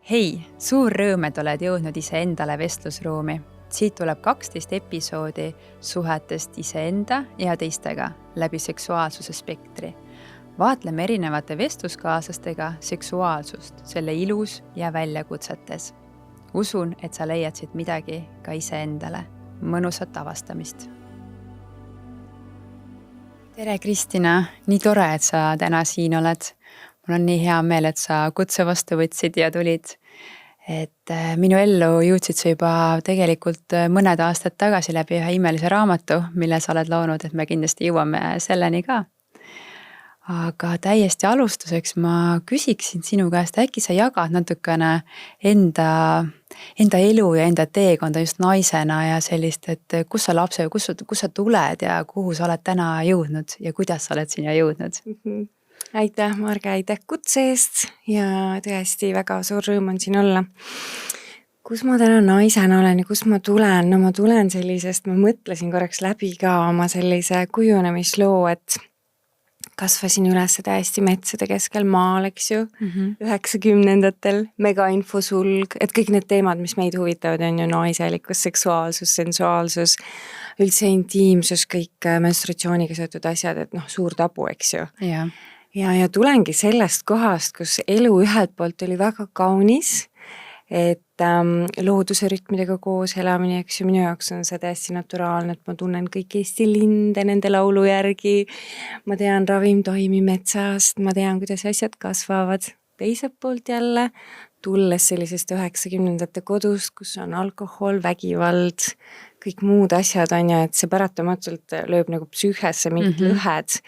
Hei, suur rõõm, et oled jõudnud iseendale vestlusruumi. Siit tuleb 12 episoodi suhetest iseenda ja teistega läbi seksuaalsuse spektri. Vaatleme erinevate vestluskaaslastega seksuaalsust, selle ilus ja väljakutsetes. Usun, et sa leiad siit midagi ka iseendale. Mõnusat avastamist. Tere, Kristina! Nii tore, et sa täna siin oled. Mul on nii hea meel, et sa kutse vastu võtsid ja tulid. Minu ellu jõudsid sa juba tegelikult mõned aastad tagasi läbi ühe imelise raamatu, mille sa oled loonud, et me kindlasti jõuame selleni ka. Aga täiesti alustuseks ma küsiksin sinu käest, äkki sa jagad natukene enda elu ja enda teekonda just naisena ja sellist, et kus sa tuled ja kuhu sa oled täna jõudnud ja kuidas sa oled sinna jõudnud? Aitäh, Marge, aitäh kutse eest ja tõesti väga suur rõõm on siin olla. Kus ma täna naisena olen ja kus ma tulen? No ma tulen sellisest, ma mõtlesin korraks läbi ka oma sellise kujunemisloo, et kasvasin üles täiesti metsade keskel maal, eks ju, 90-ndatel, megainfosulg, et kõik need teemad, mis meid huvitavad, on ju naiselikkus, seksuaalsus, sensuaalsus, üldse intiimsus, kõik menstratsiooniga seotud asjad, et suur tabu, eks ju. Ja tulengi sellest kohast, kus elu ühelt poolt oli väga kaunis, et looduse rütmidega koos elamine, eks ju, minu jaoks on see täiesti naturaalne, et ma tunnen kõik Eesti linde nende laulu järgi, ma tean ravimtoimi metsast, ma tean, kuidas asjad kasvavad. Teiselt poolt jälle, tulles sellisest 90-ndate kodust, kus on alkohol, vägivald, kõik muud asjad on ja et see paratamatult lööb nagu psüühesse mingid lõhed.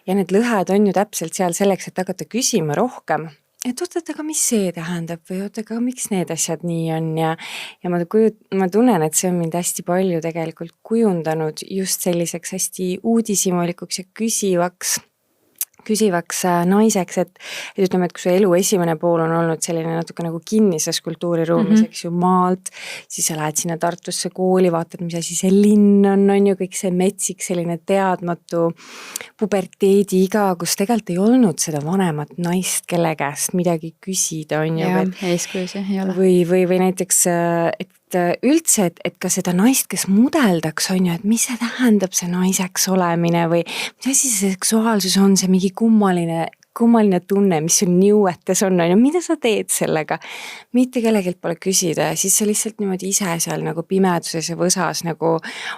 Ja need lõhed on ju täpselt seal selleks, et hakata küsima rohkem, et aga mis see tähendab või aga miks need asjad nii on ja ma tunnen, et see on mind hästi palju tegelikult kujundanud just selliseks hästi uudishimulikuks ja küsivaks naiseks, et ütleme, et kui su elu esimene pool on olnud selline natuke nagu kinnises kultuuriruumis, eks ju maalt, siis sa lähed sinna Tartusse kooli, vaatad, mis asi see linn on ju kõik see metsik, selline teadmatu puberteedi iga, kus tegelikult ei olnud seda vanemat naist, kelle käest midagi küsida on ju. Eeskujusi ei ole. Või näiteks, et üldse, et ka seda naist, kes mudeldaks on ju, et mis see tähendab see naiseks olemine või mis asi see seksuaalsus on, see mingi kummaline tunne, mis sul niuetes on ju, mida sa teed sellega? Mitte kellegilt pole küsida ja siis sa lihtsalt niimoodi ise seal nagu pimeduses ja võsas nagu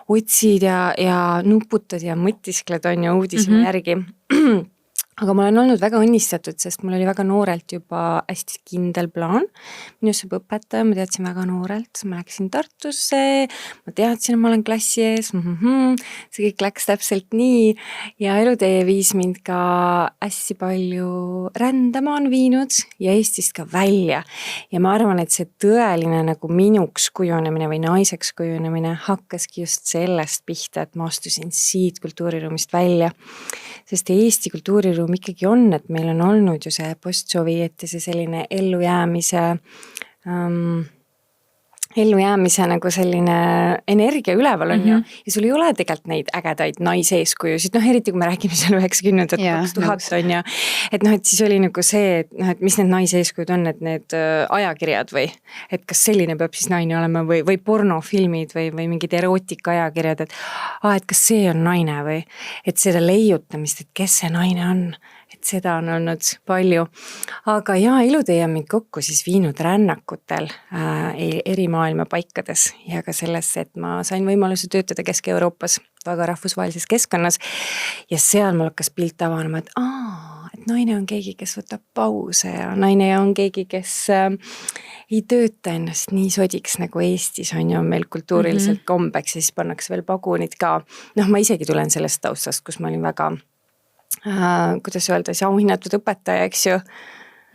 otsid ja nuputad ja mõtiskled on ju uudisime järgi. Aga ma olen olnud väga õnnistatud, sest mul oli väga noorelt juba hästi kindel plaan. Minust saab õpetaja, ma teadsin väga noorelt, ma läksin Tartusse, ma teadsin, et ma olen klassi ees, see kõik läks täpselt nii ja elutee viis mind ka hästi palju rändama on viinud ja Eestist ka välja. Ja ma arvan, et see tõeline nagu minuks kujunemine või naiseks kujunemine hakkaski just sellest pihta, et ma astusin siit kultuuriruumist välja, sest Eesti kultuuriruum ikkagi on, et meil on olnud ju see postsovjet ja see selline ellujäämise nagu selline energia üleval on ju. Ja sul ei ole tegelikult neid ägedaid naiseeskujusid, eriti kui me räägime seal 90-ndat 2000 on ju. Et siis oli nagu see, et mis need naiseeskujud on, et need ajakirjad või, et kas selline peab siis naine olema või pornofilmid või mingid erootika ajakirjad, et kas see on naine või, et seda leiutamist, et kes see naine on. Et seda on olnud palju. Aga elutee on mind kokku siis viinud rännakutel eri maailma paikades ja ka sellesse, et ma sain võimaluse töötada Kesk-Euroopas väga rahvusvahelises keskkonnas ja seal mul hakkas pilt avanema, et naine on keegi, kes võtab pause ja naine on keegi, kes ei tööta ennast nii sodiks nagu Eestis on ju meil kultuuriliselt kombeks ja siis pannakse veel pagunid ka. Ma isegi tulen sellest taustast, kus ma olin väga kuidas öelda, see auhinnatud õpetaja, eks ju.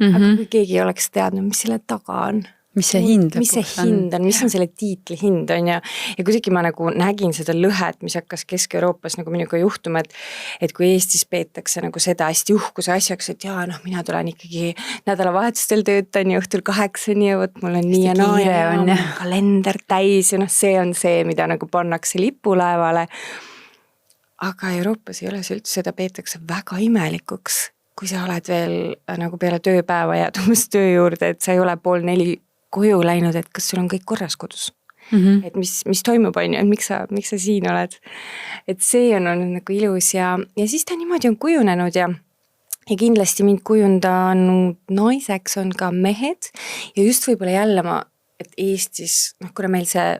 Aga kui keegi oleks teadnud, mis selle taga on. Mis see hind on, mis on selle tiitli hind on ja kuidagi ma nagu nägin seda lõhet, mis hakkas Kesk-Euroopas nagu minuga juhtuma, et kui Eestis peetakse nagu seda hästi uhkuse asjaks, et mina tulen ikkagi nädalavahetustel töötan ja õhtul 8 ja võt mul on nii ja naa ja kalender täis ja see on see, mida nagu pannakse lipulaevale. Aga Euroopas ei ole see üldse, seda peetakse väga imelikuks, kui sa oled veel nagu peale tööpäeva ja umbes töö juurde, et sa ei ole 3:30 koju läinud, et kas sul on kõik korras kodus. Et mis toimub, on ju, et miks sa siin oled. Et see on olnud nagu ilus ja siis ta niimoodi on kujunenud ja kindlasti mind kujundanud naiseks on ka mehed ja just võib-olla jälle et Eestis, kuna meil see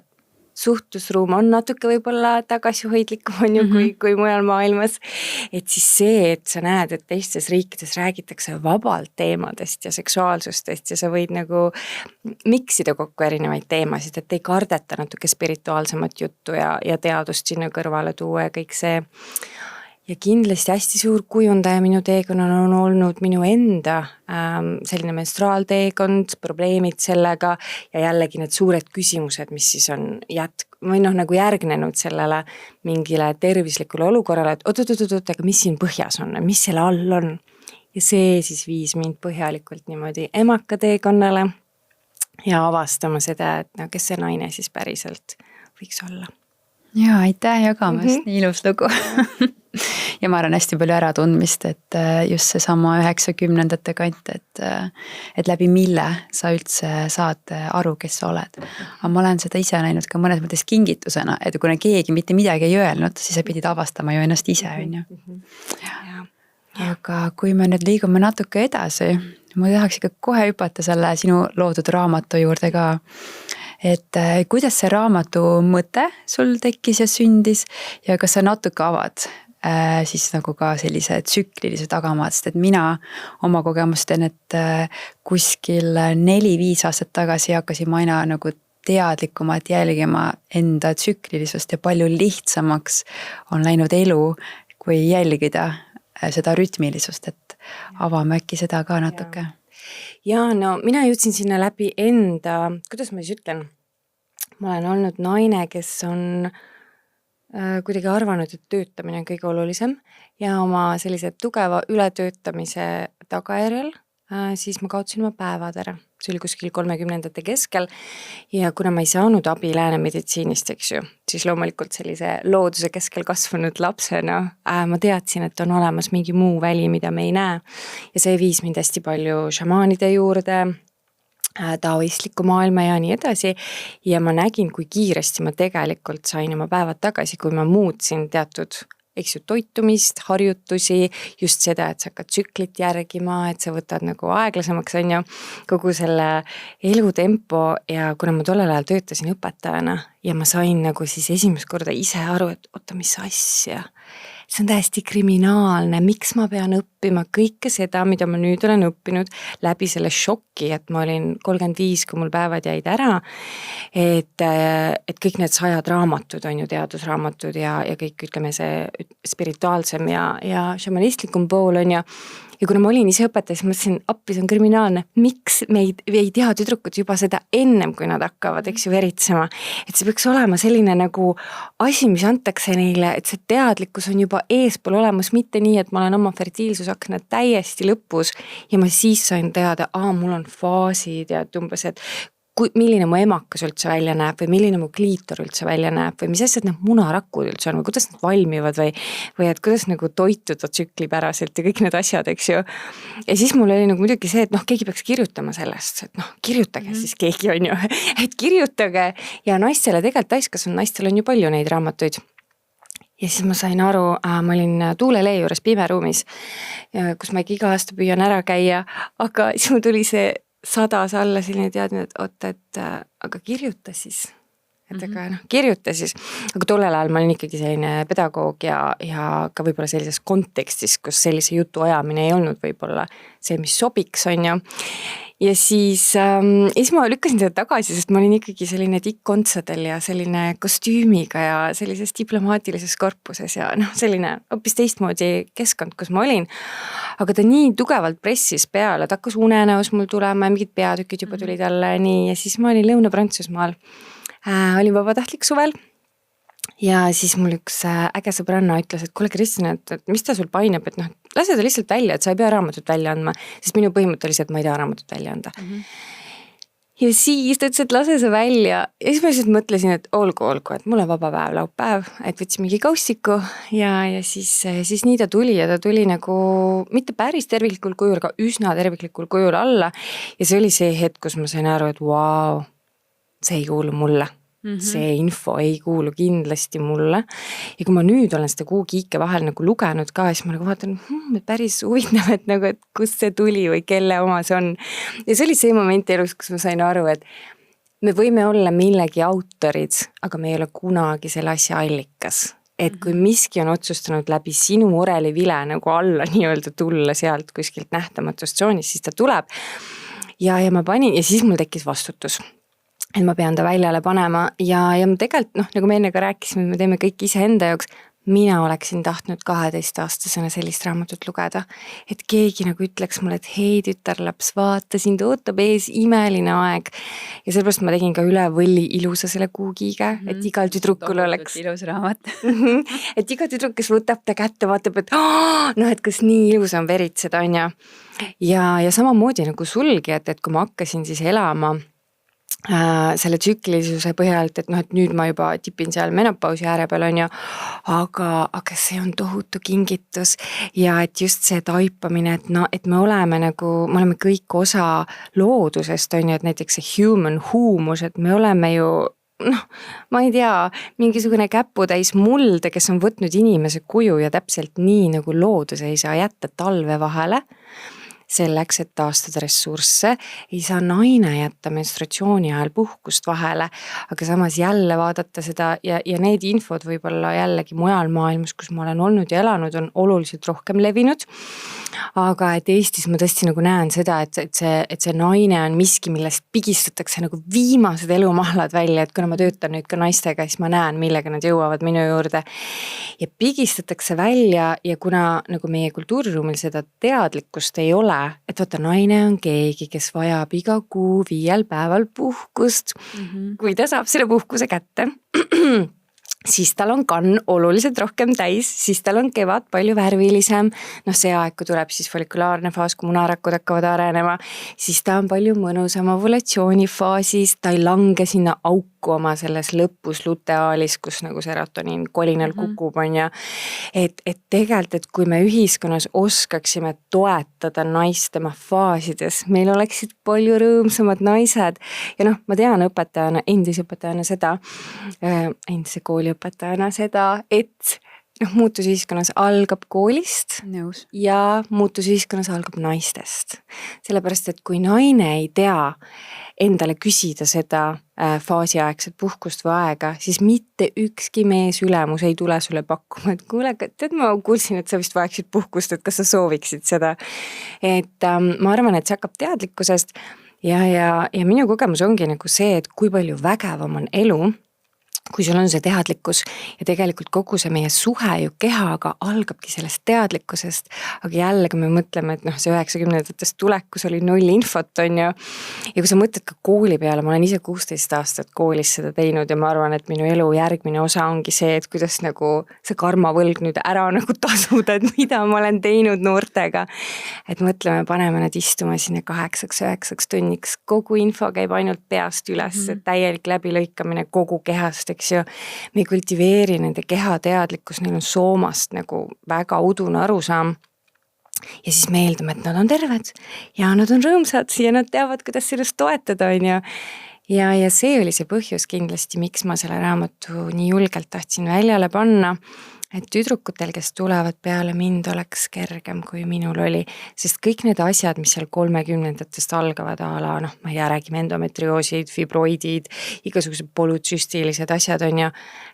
suhtlusruum on natuke võib-olla tagasihoidlikum on ju kui mujal maailmas, et siis see, et sa näed, et teistes riikides räägitakse vabalt teemadest ja seksuaalsustest ja sa võid nagu miksida kokku erinevaid teemasid, et ei kardeta natuke spirituaalsemat juttu ja teadust sinna kõrvale tuua ja kõik see. Ja kindlasti hästi suur kujundaja minu teekonnal on olnud minu enda selline menstruaalteekond, probleemid sellega ja jällegi need suured küsimused, mis siis on nagu järgnenud sellele mingile tervislikule olukorrale, et oot, aga mis siin põhjas on, mis selle all on. Ja see siis viis mind põhjalikult niimoodi emaka teekonnale ja avastama seda, et kes see naine siis päriselt võiks olla. Jaa, aitäh jagamast, nii ilus lugu. Ja ma arvan hästi palju äratundmist, et just see sama 90ndate kant, et läbi mille sa üldse saad aru, kes sa oled. Aga ma olen seda ise näinud ka mõnes mõttes kingitusena, et kuna keegi mitte midagi ei öelnud, siis sa pidid avastama ju ennast ise, on ju. Aga kui me nüüd liigume natuke edasi, ma tahaks ikka kohe hüpata selle sinu loodud raamatu juurde ka. Et kuidas see raamatu mõte sul tekkis ja sündis ja kas sa natuke avad siis nagu ka sellise tsüklilise tagamaad, sest et mina oma kogemust teen, et kuskil 4-5 aastat tagasi hakkasin ma aina nagu teadlikumalt jälgima enda tsüklilisust ja palju lihtsamaks on läinud elu, kui jälgida seda rütmilisust, et avame äkki seda ka natuke. Ja no mina jõudsin sinna läbi enda, kuidas ma siis ütlen, ma olen olnud naine, kes on kuidagi arvanud, et töötamine on kõige olulisem ja oma sellise tugeva ületöötamise tagajärjel siis ma kaotasin oma päevad ära. See oli kuskil 30ndate keskel ja kuna ma ei saanud abi lääne meditsiinist, eks ju, siis loomulikult sellise looduse keskel kasvanud lapsena ma teadsin, et on olemas mingi muu väli, mida me ei näe ja see viis mind hästi palju šamaanide juurde, taoistliku maailma ja nii edasi ja ma nägin, kui kiiresti ma tegelikult sain oma päevad tagasi, kui ma muutsin teatud toitumist, harjutusi, just seda, et sa hakkad tsüklit järgima, et sa võtad nagu aeglasemaks, on ju, kogu selle elutempo ja kuna ma tollel ajal töötasin õpetajana ja ma sain nagu siis esimest korda ise aru, et oota, mis asja, see on täiesti kriminaalne, miks ma pean õppima kõike seda, mida ma nüüd olen õppinud läbi selle šoki, et ma olin 35, kui mul päevad jäid ära, et kõik need 100 raamatud on ju teadusraamatud ja kõik ütleme see spirituaalsem ja šamanistlikum pool on ja kuna ma olin ise õpetaja, siis mõtlesin, appi, see on kriminaalne, miks me ei tea tüdrukud juba seda ennem, kui nad hakkavad, eks ju, veritsema. Et see peaks olema selline nagu asi, mis antakse neile, et see teadlikkus on juba eespool olemas, mitte nii, et ma olen oma fertiilsusakna täiesti lõpus ja ma siis sain teada, mul on faasid ja umbes, et milline mu emakas üldse välja näeb või milline mu kliitor üldse välja näeb või mis asjad need munarakud üldse on või kuidas need valmivad või et kuidas nagu toituda tsüklipäraselt ja kõik need asjad, eks ju. Ja siis mul oli nagu muidugi see, et keegi peaks kirjutama sellest, et kirjutage siis keegi on ju, et kirjutage ja naistele, tegelikult täiskasvanud naistel on ju palju neid raamatuid. Ja siis ma sain aru, ma olin Tuulelee juures pimeruumis, kus ma iga aasta püüan ära käia, aga siis mul tuli see 100 alla selline teadmine, et oota, et aga kirjuta siis. Et aga kirjuta siis. Aga tollel ajal ma olin ikkagi selline pedagoog ja ka võib-olla sellises kontekstis, kus sellise jutu ajamine ei olnud võib-olla see, mis sobiks, on ju. Ja siis ma lükkasin seda tagasi, sest ma olin ikkagi selline tikkontsadel ja selline kostüümiga ja sellises diplomaatilises korpuses ja selline hoopis teistmoodi keskkond, kus ma olin. Aga ta nii tugevalt pressis peale, ta hakkas unenäos mul tulema ja mingid peatükid juba tulid alla nii ja siis ma olin Lõuna-Prantsusmaal. Olin vabatahtlik suvel ja siis mul üks äge sõbranna ütles, et kuule Kristjan, et mis ta sul painab, et lase ta lihtsalt välja, et sa ei pea raamatut välja andma, sest minu põhimõtteliselt ma ei taha raamatut välja anda. ja siis ta ütles, et lase see välja ja siis ma lihtsalt mõtlesin, et olgu, et mul on vaba päev, laupäev, et võtsin mingi kaustiku ja siis nii ta tuli ja ta tuli nagu mitte päris terviklikul kujul, aga üsna terviklikul kujul alla ja see oli see hetk, kus ma sain aru, et vau, see ei kuulu mulle. See info ei kuulu kindlasti mulle ja kui ma nüüd olen seda kuukiike vahel nagu lugenud ka, siis ma nagu vaatan, et päris huvitav, et nagu, et kust see tuli või kelle oma see on. Ja see oli see moment elus, kus ma sain aru, et me võime olla millegi autorid, aga me ei ole kunagi selle asja allikas. Et kui miski on otsustanud läbi sinu orelivile nagu alla nii-öelda tulla sealt kuskilt nähtamatust tsoonist, siis ta tuleb. Ja ma panin ja siis mul tekkis vastutus. Et ma pean ta väljale panema ja ma tegelikult, nagu me enne ka rääkisime, me teeme kõik ise enda jaoks, mina oleksin tahtnud 12-aastasena sellist raamatut lugeda, et keegi nagu ütleks mulle, et hei tütarlaps, vaata, sind ootab ees imeline aeg ja sellepärast ma tegin ka üle võlli ilusa selle kuukiige, et igal tüdrukul oleks ilus raamat. et iga tüdruk, kes võtab ta kätte, vaatab, et et kas nii ilus on veritseda, on ja samamoodi nagu sulgi, et kui ma hakkasin siis elama selle tsüklilisuse põhjalt, et et nüüd ma juba tipin seal menopausi ääre peal on aga see on tohutu kingitus ja et just see taipamine, et me oleme kõik osa loodusest on et näiteks see human humus, et me oleme ju ma ei tea, mingisugune käputäis mulde, kes on võtnud inimese kuju ja täpselt nii nagu loodus ei saa jätta talve vahele. Selleks, et taastada ressursse, ei saa naine jätta menstratsiooni ajal puhkust vahele, aga samas jälle vaadata seda ja need infod võib-olla jällegi mujal maailmas, kus ma olen olnud ja elanud, on oluliselt rohkem levinud. Aga et Eestis ma tõesti nagu näen seda, et see naine on miski, millest pigistatakse nagu viimased elumahlad välja, et kuna ma töötan nüüd ka naistega, siis ma näen, millega nad jõuavad minu juurde. Ja pigistatakse välja ja kuna nagu meie kultuuriruumil seda teadlikkust ei ole, et vaata, naine on keegi, kes vajab iga kuu 5 päeval puhkust. Kui ta saab selle puhkuse kätte, siis tal on kann oluliselt rohkem täis, siis tal on kevad palju värvilisem. See aeg, kui tuleb siis folikulaarne faas, kui munarakud hakkavad arenema, siis ta on palju mõnusam ovulatsioonifaasis, ta ei lange sinna auku oma selles lõpus luteaalis, kus nagu serotoniin kolinal kukub on et tegelikult, et kui me ühiskonnas oskaksime toetada naist tema faasides, meil oleksid palju rõõmsamad naised ja ma tean õpetajana, endise õpetajana seda, endise kooliõpetajana seda, et muutus ühiskonnas algab koolist ja muutus ühiskonnas algab naistest. Sellepärast, et kui naine ei tea endale küsida seda faasiaegset puhkust või aega, siis mitte ükski mees ülemus ei tule sulle pakkuma, et kuule, tead, ma kuulsin, et sa vist vajaksid puhkust, et kas sa sooviksid seda. Et ma arvan, et see hakkab teadlikkusest ja minu kogemus ongi nagu see, et kui palju vägevam on elu, kui sul on see teadlikkus ja tegelikult kogu see meie suhe ju kehaga algabki sellest teadlikkusest, aga jälle, kui me mõtleme, et see 90-ndatest tulekus oli 0 infot on ja kui sa mõtled ka kooli peale, ma olen ise 16 aastat koolis seda teinud ja ma arvan, et minu elu järgmine osa ongi see, et kuidas nagu see karmavõlg nüüd ära nagu tasuda, et mida ma olen teinud noortega. Et mõtleme, paneme nad istuma sinna 8-9 tunniks, kogu info käib ainult peast üles, täielik läbilõikamine kogu kehast, eks ju, me ei kultiveeri nende keha teadlikkus, neil on soomast nagu väga udune arusaam ja siis me eeldame, et nad on terved ja nad on rõõmsad ja nad teavad, kuidas sellest toetada on ja see oli see põhjus kindlasti, miks ma selle raamatu nii julgelt tahtsin väljale panna, et tüdrukutel, kes tulevad peale mind, oleks kergem kui minul oli, sest kõik need asjad, mis seal 30-ndatest algavad a la, ma ei tea, räägime endometrioosid, fibroidid, igasugused polütsüstilised asjad on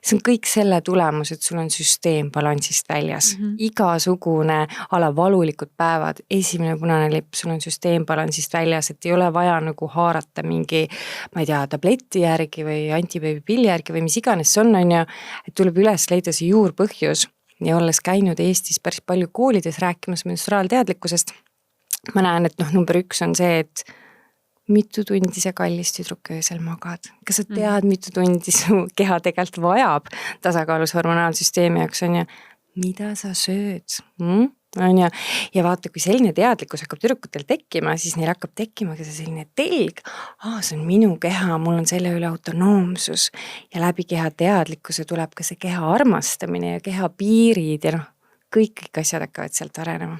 see on kõik selle tulemus, et sul on süsteem balansist väljas. Igasugune a la valulikud päevad, esimene punane lipp, sul on süsteem balansist väljas, et ei ole vaja nagu haarata mingi, ma ei tea, tableti järgi või antibeebipilli järgi või mis iganes see on et tuleb üles leida see juurpõhjus ja olles käinud Eestis päris palju koolides rääkimas menstruaalteadlikkusest, ma näen, et number 1 on see, et mitu tundi see kallis tüdruk öösel magad. Kas sa tead, mitu tundi su keha tegelikult vajab tasakaalus hormonaalsüsteemi jaoks on mida sa sööd? on ju. Ja vaata, kui selline teadlikkus hakkab tüdrukutel tekkima, siis neil hakkab tekkima ka see selline telg. See on minu keha, mul on selle üle autonoomsus ja läbi keha teadlikkuse tuleb ka see keha armastamine ja keha piirid ja kõik asjad hakkavad sealt arenema.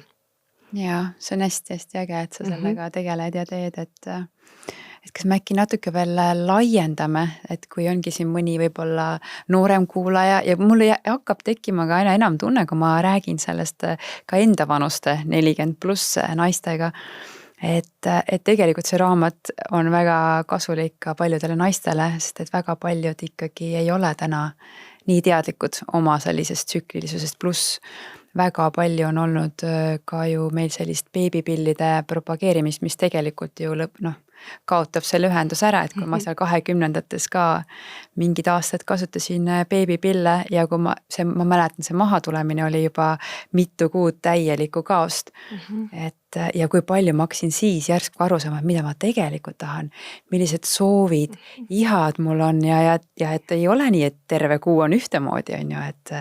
Ja see on hästi-hästi äge, et sa sellega tegeled ja teed, et kas me äkki natuke veel laiendame, et kui ongi siin mõni võib-olla noorem kuulaja ja mul hakkab tekkima ka aina enam tunne, kui ma räägin sellest ka enda vanuste 40+ naistega, et tegelikult see raamat on väga kasulik ka paljudele naistele, sest et väga paljud ikkagi ei ole täna nii teadlikud oma sellisest tsüklilisusest, pluss väga palju on olnud ka ju meil sellist beebipillide propageerimist, mis tegelikult ju kaotab selle ühendus ära, et kui ma seal 20-ndates ka mingid aastad kasutasin beebipille ja kui ma mäletan, see mahatulemine oli juba mitu kuud täielikku kaost, ja kui palju ma hakkasin siis järsku aru saama, mida ma tegelikult tahan, millised soovid, ihad mul on ja et ei ole nii, et terve kuu on ühtemoodi, on ju, et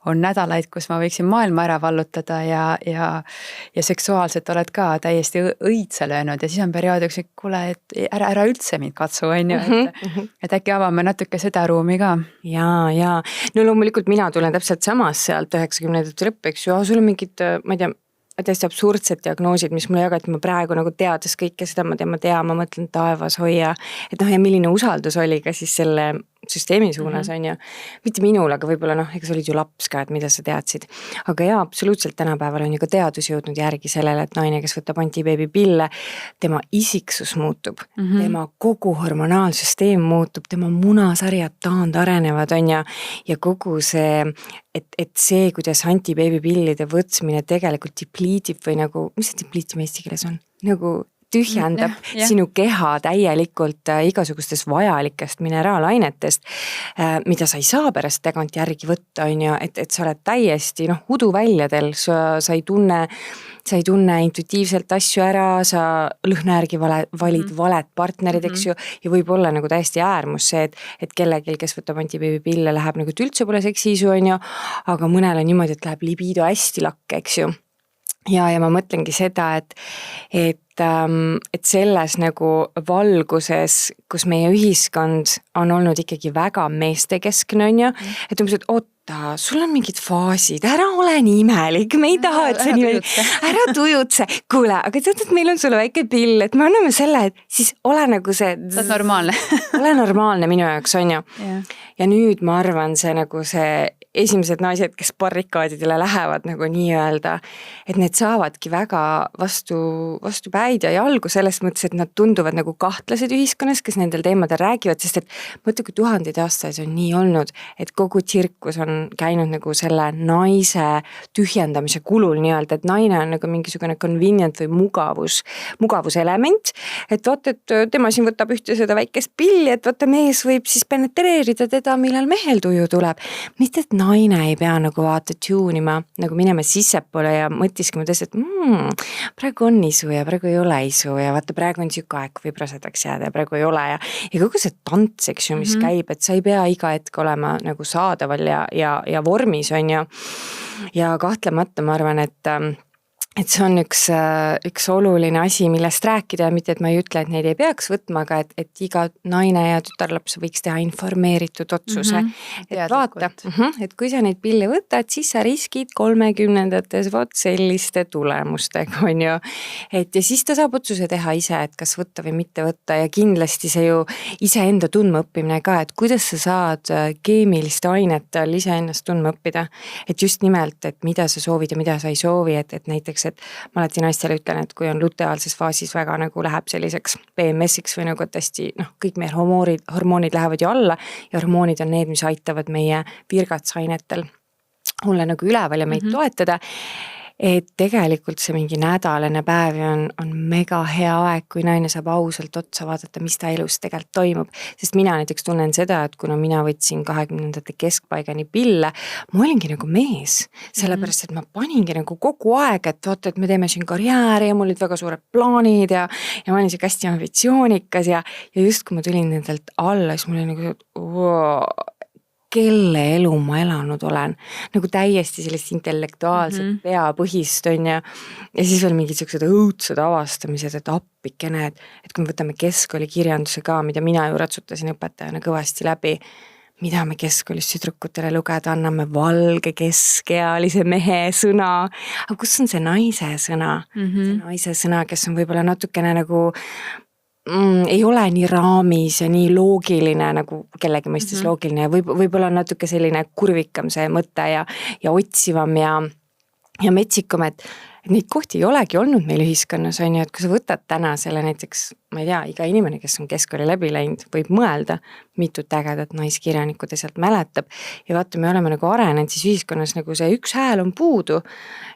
on nädalaid, kus ma võiksin maailma ära vallutada ja seksuaalselt oled ka täiesti õitse löönud ja siis on perioodiks, et kuule, et ära üldse mind katsu, on ju, et äkki avame natuke seda ruumi ka. Ja. No loomulikult mina tulen täpselt samas sealt 90-ndate lõpp, eks ju, sul on mingid, ma ei tea, täiesti absurdsed diagnoosid, mis mulle jagati, ma praegu nagu teades kõike seda, ma mõtlen taevas hoia, et ja milline usaldus oli ka siis selle süsteemi suunas, on ju. Mitte minul, aga võib-olla ega sa olid ju laps ka, et mida sa teadsid. Aga jaa, absoluutselt tänapäeval on ju ka teadus jõudnud järgi sellele, et naine, kes võtab antibeebipille, tema isiksus muutub, tema kogu hormonaalsüsteem muutub, tema munasarjad taandarenevad, on ju, ja kogu see, et see, kuidas antibeebipillide võtmine tegelikult dipliitib või nagu, mis see dipliitim eesti keeles on? Nagu tühjendab sinu keha täielikult igasugustest vajalikest mineraalainetest, mida sa ei saa pärast tagantjärgi võtta, on ju, et sa oled täiesti uduväljadel, sa ei tunne intuitiivselt asju ära, sa lõhna järgi valid valed partnerid, eks ju, ja võib olla nagu täiesti äärmus see, et kellelgi, kes võtab antibeebipille, läheb nagu üldse pole seksiisu, on ju, aga mõnel on niimoodi, et läheb libido hästi lakke, eks ju. Ja ma mõtlengi seda, et selles nagu valguses, kus meie ühiskond on olnud ikkagi väga meestekeskne, on ju, et umbes, et oota, sul on mingid faasid, ära ole nii imelik, me ei taha, et sa nii, ära tujutse, kuule, aga tead, et meil on sulle väike pill, et me anname selle, et siis ole nagu see sa oled normaalne. Ole normaalne minu jaoks, on ju. Ja nüüd ma arvan, see nagu see esimesed naised, kes barrikaadidele lähevad nagu nii-öelda, et need saavadki väga vastu päid ja jalgu selles mõttes, et nad tunduvad nagu kahtlased ühiskonnas, kes nendel teemadel räägivad, sest et mõtle, kui 1000 aastaid on nii olnud, et kogu tsirkus on käinud nagu selle naise tühjendamise kulul nii-öelda, et naine on nagu mingisugune convenient või mugavuselement, et vaata, et tema siin võtab ühte seda väikest pilli, et vaata, mees võib siis penetreerida teda, millal mehel tuju tuleb, mitte et naine ei pea nagu vaata tuunima, nagu minema sissepoole ja mõtiskima tõesti, et praegu on isu ja praegu ei ole isu ja vaata, praegu on siuke aeg, kui prasedaks jääda ja praegu ei ole ja kogu see tants, eks ju, mis käib, et sa ei pea iga hetk olema nagu saadaval ja vormis, on ju. Ja kahtlemata ma arvan, et see on üks oluline asi, millest rääkida ja mitte, et ma ei ütle, et neid ei peaks võtma, aga et iga naine ja tütarlaps võiks teha informeeritud otsuse. Et vaata, et kui sa neid pille võtad, siis sa riskid 30-ndates vot selliste tulemustega, on ju. Et ja siis ta saab otsuse teha ise, et kas võtta või mitte võtta ja kindlasti see ju iseenda tundma õppimine ka, et kuidas sa saad keemiliste ainetel iseennast tundma õppida. Et just nimelt, et mida sa soovid ja mida sa ei soovi, et näiteks et ma alati naistele ütlen, et kui on luteaalses faasis väga nagu läheb selliseks PMS-iks või nagu hästi, kõik meie hormoonid lähevad ju alla ja hormoonid on need, mis aitavad meie virgatsainetel olla nagu üleval ja meid toetada. Et tegelikult see mingi nädalane päev on mega hea aeg, kui naine saab ausalt otsa vaadata, mis ta elus tegelikult toimub. Sest mina näiteks tunnen seda, et kuna mina võtsin 20-ndate keskpaigani pille, ma olingi nagu mees. Sellepärast, et ma paningi nagu kogu aeg, et vaata, et me teeme siin karjääri ja mul olid väga suured plaanid ja ma olin siuke hästi ambitsioonikas ja just kui ma tulin nendelt alla, siis mul oli nagu, kelle elu ma elanud olen. Nagu täiesti sellist intellektuaalset peapõhist on ja siis veel mingid sellised õudsed avastamised, et appikene, et kui me võtame keskkooli kirjanduse ka, mida mina ju ratsutasin õpetajana kõvasti läbi, mida me keskkoolis tüdrukutele lugeda anname, valge keskealise mehe sõna, aga kus on see naise sõna? See naise sõna, kes on võib-olla natukene nagu ei ole nii raamis ja nii loogiline nagu kellegi mõistes loogiline ja võib-olla on natuke selline kurvikam see mõte ja otsivam ja metsikam, et neid kohti ei olegi olnud meil ühiskonnas, on ju, et kui sa võtad täna selle näiteks, ma ei tea, iga inimene, kes on keskkooli läbi läinud, võib mõelda, mitut ägedat naiskirjanikku ta sealt mäletab ja vaata, me oleme nagu arenenud, siis ühiskonnas nagu see üks hääl on puudu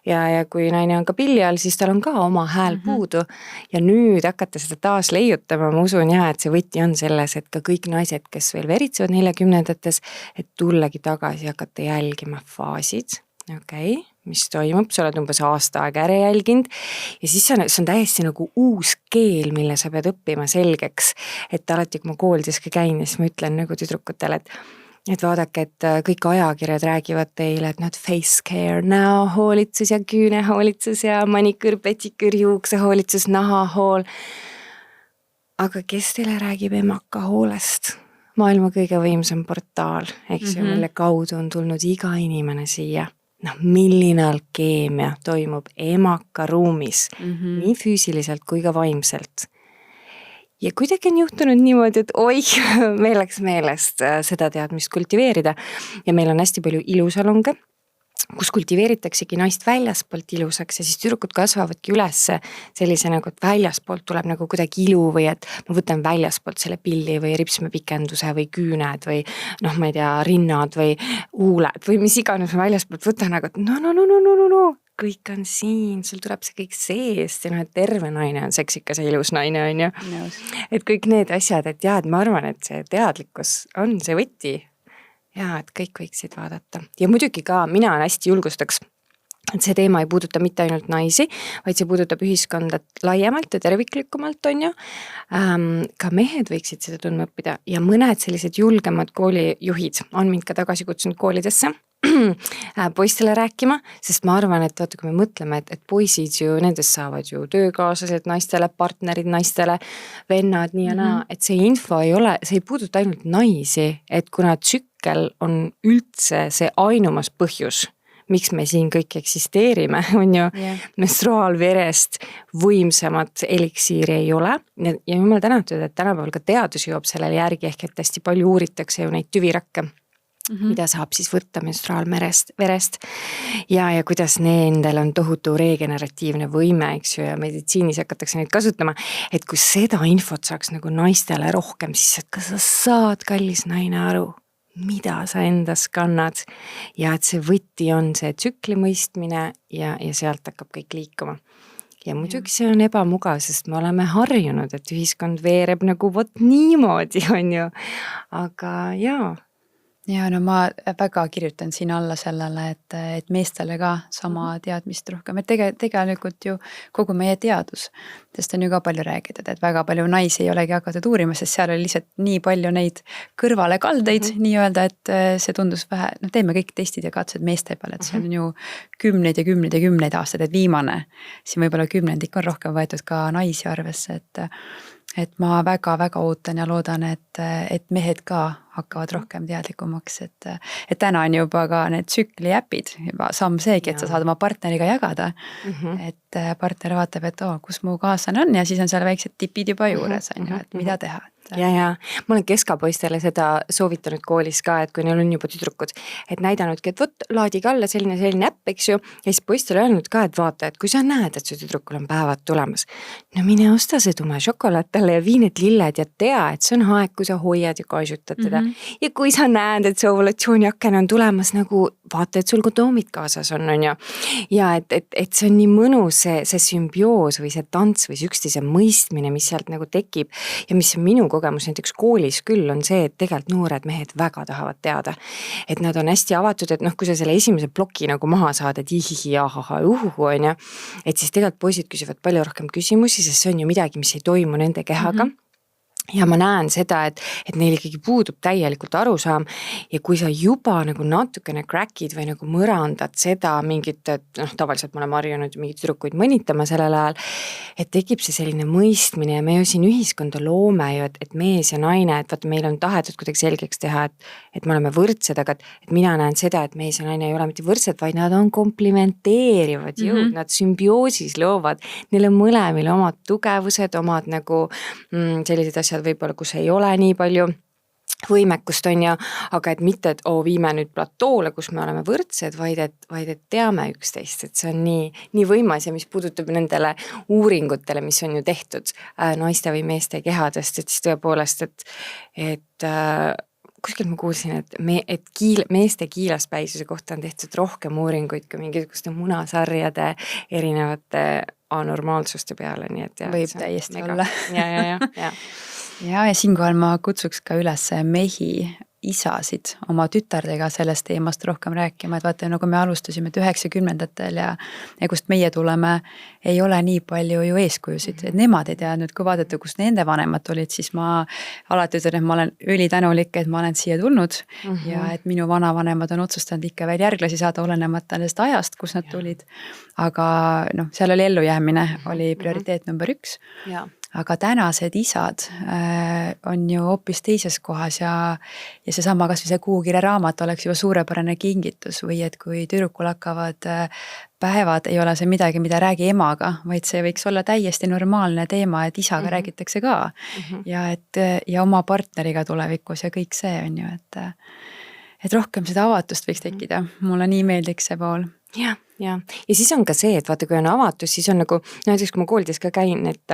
ja kui naine on ka pilli all, siis tal on ka oma hääl puudu ja nüüd hakata seda taas leiutama, ma usun jah, et see võti on selles, et ka kõik naised, kes veel veritsevad 40-ndates, et tullagi tagasi ja hakata jälgima faasid, mis toimub, sa oled umbes aasta aega ära jälginud ja siis see on täiesti nagu uus keel, mille sa pead õppima selgeks, et alati, kui ma koolides ka käin, siis ma ütlen nagu tüdrukutele, et vaadake, et kõik ajakirjad räägivad teile, et face care, näohoolitsus ja küünehoolitsus ja maniküür, petiküür, juuksehoolitsus, nahahool. Aga kes teile räägib emakahoolest? Maailma kõige võimsam portaal, eks ju, mille kaudu on tulnud iga inimene siia. Milline alkeemia toimub emaka ruumis, nii füüsiliselt kui ka vaimselt. Ja kuidagi on juhtunud niimoodi, et meil läks meelest seda teadmist kultiveerida ja meil on hästi palju ilusalonge, kus kultiveeritaksegi naist väljaspoolt ilusaks ja siis tüdrukud kasvavadki üles sellise nagu, et väljaspoolt tuleb nagu kuidagi ilu või et ma võtan väljaspoolt selle pilli või ripsmepikenduse või küüned või ma ei tea, rinnad või huuled või mis iganes ma väljaspoolt võtan, aga no, kõik on siin, sul tuleb see kõik seest ja terve naine on seksikas ja ilus naine, on ju. Et kõik need asjad, et jah, et ma arvan, et see teadlikkus on see võti. Ja, et kõik võiksid vaadata. Ja muidugi ka mina hästi julgustaks, et see teema ei puuduta mitte ainult naisi, vaid see puudutab ühiskonda laiemalt ja terviklikumalt, on ju. Ka mehed võiksid seda tundma õppida ja mõned sellised julgemad koolijuhid on mind ka tagasi kutsunud koolidesse poistele rääkima, sest ma arvan, et vaata, kui me mõtleme, et poisid ju, nendest saavad ju töökaaslased naistele, partnerid naistele, vennad, nii ja naa, et see info ei ole, see ei puuduta ainult naisi, et kuna tsükkel on üldse see ainumas põhjus, miks me siin kõik eksisteerime, on ju, menstruaalverest võimsamat eliksiiri ei ole ja jumal tänatud, et tänapäeval ka teadus jõuab sellele järgi ehk et hästi palju uuritakse ju neid tüvirakke. Mida saab siis võtta menstruaalverest ja kuidas nendel on tohutu regeneratiivne võime, eks ju, ja meditsiinis hakatakse neid kasutama, et kui seda infot saaks nagu naistele rohkem, siis kas sa saad, kallis naine, aru, mida sa endas kannad ja et see võti on see tsükli mõistmine ja sealt hakkab kõik liikuma. Ja muidugi see on ebamugav, sest me oleme harjunud, et ühiskond veereb nagu vot niimoodi, on ju, aga jaa. Ja no ma väga kirjutan siin alla sellele, et meestele ka sama teadmist rohkem, et tegelikult ju kogu meie teadus, sest on ju ka palju räägitud, et väga palju naisi ei olegi hakatud uurima, sest seal oli lihtsalt nii palju neid kõrvale kaldeid nii öelda, et see tundus vähe, teeme kõik testid ja katsed meeste peale, et see on ju kümneid ja kümneid ja kümneid aastaid, et viimane, siin võib-olla kümnendik on rohkem võetud ka naisi arvesse, et ma väga-väga ootan ja loodan, et mehed ka hakkavad rohkem teadlikumaks, et täna on juba ka need tsükli äpid, juba samm seegi, et sa saad oma partneriga jagada, et partner vaatab, et kus mu kaaslane on ja siis on seal väiksed tipid juba juures, on ju, et mida teha. Ja, ma olen keskapoistele seda soovitanud koolis ka, et kui neil on juba tüdrukud, et näidanudki, et võt, laadige alla selline äpp, eks ju, ja siis poistele öelnud ka, et vaata, et kui sa näed, et su tüdrukul on päevad tulemas, no mine osta see tume šokolaad talle ja vii need lilled ja tea, et see on aeg, kui sa hoiad ja kaasutad teda. Ja kui sa näed, et see ovulatsiooniaken on tulemas, nagu vaata, et sul kondoomid kaasas on ju. Ja et see on nii mõnus see sümbioos või see tants või see üksteise mõistmine, mis sealt nagu tekib ja mis on minu kogemus näiteks koolis küll on see, et tegelikult noored mehed väga tahavad teada. Et nad on hästi avatud, et kui sa selle esimese ploki nagu maha saad, et ihihi, ahaha, uhuhu on ju, et siis tegelikult poisid küsivad palju rohkem küsimusi, sest see on ju midagi, mis ei toimu nende kehaga. ja ma näen seda, et neil ikkagi puudub täielikult arusaam ja kui sa juba nagu natukene crack'id või nagu mõrandad seda mingit, et tavaliselt ma olen harjunud mingit tüdrukuid mõnitama sellel ajal, et tekib see selline mõistmine ja me ju siin ühiskonda loome ju, et mees ja naine, et vaata, meil on tahetud kuidagi selgeks teha, et me oleme võrdsed, aga et mina näen seda, et mees ja naine ei ole mitte võrdsed, vaid nad on komplimenteerivad jõud, nad sümbioosis loovad, neil on mõlemil omad tugevused, omad nagu sellised asjad võib-olla, kus ei ole nii palju võimekust on ja, aga et mitte, et viime nüüd platoole, kus me oleme võrdsed, vaid et teame üksteist, et see on nii võimas ja mis puudutab nendele uuringutele, mis on ju tehtud naiste või meeste kehadest, et siis tõepoolest, et kuskilt ma kuulsin, et meeste kiilaspäisuse kohta on tehtud rohkem uuringuid kui mingisuguste munasarjade erinevate anormaalsuste peale, nii et võib täiesti olla. Ja siinkohal ma kutsuks ka üles mehi, isasid oma tütardega sellest teemast rohkem rääkima, et vaata, nagu me alustasime 90-ndatel ja kust meie tuleme, ei ole nii palju ju eeskujusid, et nemad ei teadnud, kui vaadata, kus nende vanemad olid, siis ma alati ütlen, et ma olen ülitänulik, et ma olen siia tulnud ja et minu vanavanemad on otsustanud ikka veel järglasi saada, olenemata nendest ajast, kus nad tulid. Aga seal oli ellujäämine, oli prioriteet number 1. Aga tänased isad on ju hoopis teises kohas ja seesama kas või see Kuukirja raamat oleks juba suurepärane kingitus või et kui tüdrukul hakkavad päevad, ei ole see midagi, mida räägi emaga, vaid see võiks olla täiesti normaalne teema, et isaga räägitakse ka ja oma partneriga tulevikus ja kõik see on ju, et rohkem seda avatust võiks tekkida. Mulle nii meeldiks see pool. Ja siis on ka see, et vaata, kui on avatus, siis on nagu, näiteks kui ma koolides ka käin, et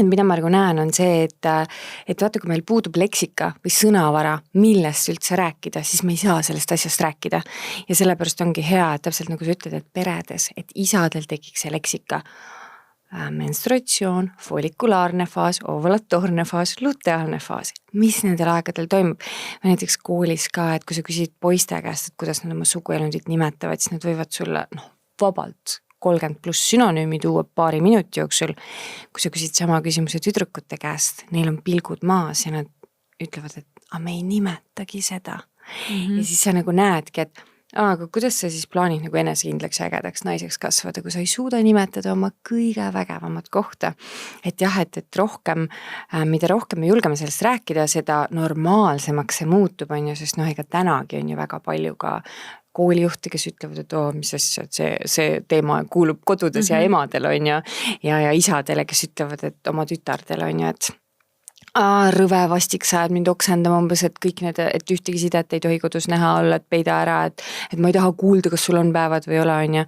mida ma nagu näen, on see, et vaata, kui meil puudub leksika või sõnavara, millest üldse rääkida, siis me ei saa sellest asjast rääkida. Ja sellepärast ongi hea, et täpselt nagu sa ütled, et peredes, et isadel tekiks see leksika. Menstruatsioon, folikulaarne faas, ovulatoorne faas, luteaalne faas. Mis nendel aegadel toimub? Või näiteks koolis ka, et kui sa küsid poiste käest, et kuidas nad oma suguelundit nimetavad, siis nad võivad sulle vabalt 30+ sünonüümi tuua paari minuti jooksul. Kui sa küsid sama küsimuse tüdrukute käest, neil on pilgud maas ja nad ütlevad, et me ei nimetagi seda. Ja siis sa nagu näedki, et aga kuidas sa siis plaanid nagu enesekindlaks ja ägedaks naiseks kasvada, kui sa ei suuda nimetada oma kõige vägevamat kohta. Et jah, et rohkem, mida rohkem me julgeme sellest rääkida, seda normaalsemaks see muutub, on ju, sest ega tänagi on ju väga palju ka koolijuhti, kes ütlevad, et mis asja, et see teema kuulub kodudes ja emadel on ja isadele, kes ütlevad, et oma tütardel on ju, et rõve vastik sa ajad mind oksendama umbes, et kõik need, et ühtegi sidet ei tohi kodus näha olla, et peida ära, et ma ei taha kuulda, kas sul on päevad või ole, on ju.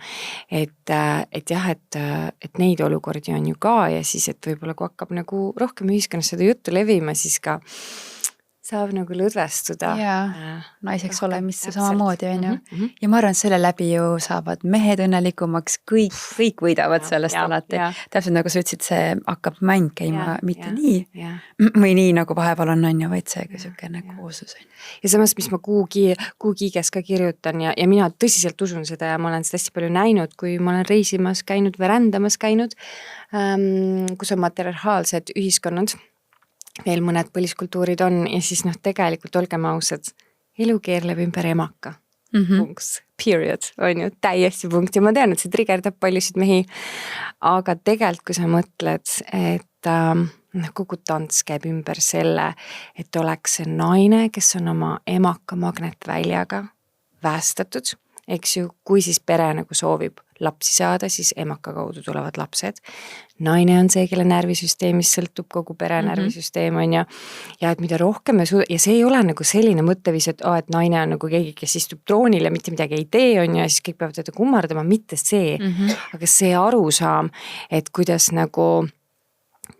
Et jah, et neid olukordi on ju ka ja siis, et võib-olla kui hakkab nagu rohkem ühiskonnas seda juttu levima, siis ka saab nagu lõdvestuda. Naiseks olemisse samamoodi on ju. Ja ma arvan, et selle läbi ju saavad mehed õnnelikumaks, kõik võidavad sellest alati. Täpselt nagu sa ütlesid, see hakkab mäng käima mitte nii või nii nagu vahepeal on ju, vaid see selline koosus. Ja samas, mis ma Kuukiiges ka kirjutan ja mina tõsiselt usun seda ja ma olen seda hästi palju näinud, kui ma olen reisimas käinud või rändamas käinud, kus on matriarhaalsed ühiskonnad, veel mõned põliskultuurid on ja siis tegelikult olgem ausad, elu keerleb ümber emaka. Punks, period, on ju, täiesti punkt ja ma tean, et see trigerdab paljusid mehi, aga tegelikult kui sa mõtled, et kogu tants käib ümber selle, et oleks see naine, kes on oma emaka magnetväljaga väestatud, eks ju, kui siis pere nagu soovib lapsi saada, siis emaka kaudu tulevad lapsed. Naine on see, kelle närvisüsteemis sõltub kogu pere närvisüsteem on ja et mida rohkem me ja see ei ole nagu selline mõtteviis, et naine on nagu keegi, kes istub troonil ja mitte midagi ei tee on ja siis kõik peavad teda kummardama, mitte see, aga see arusaam, et kuidas nagu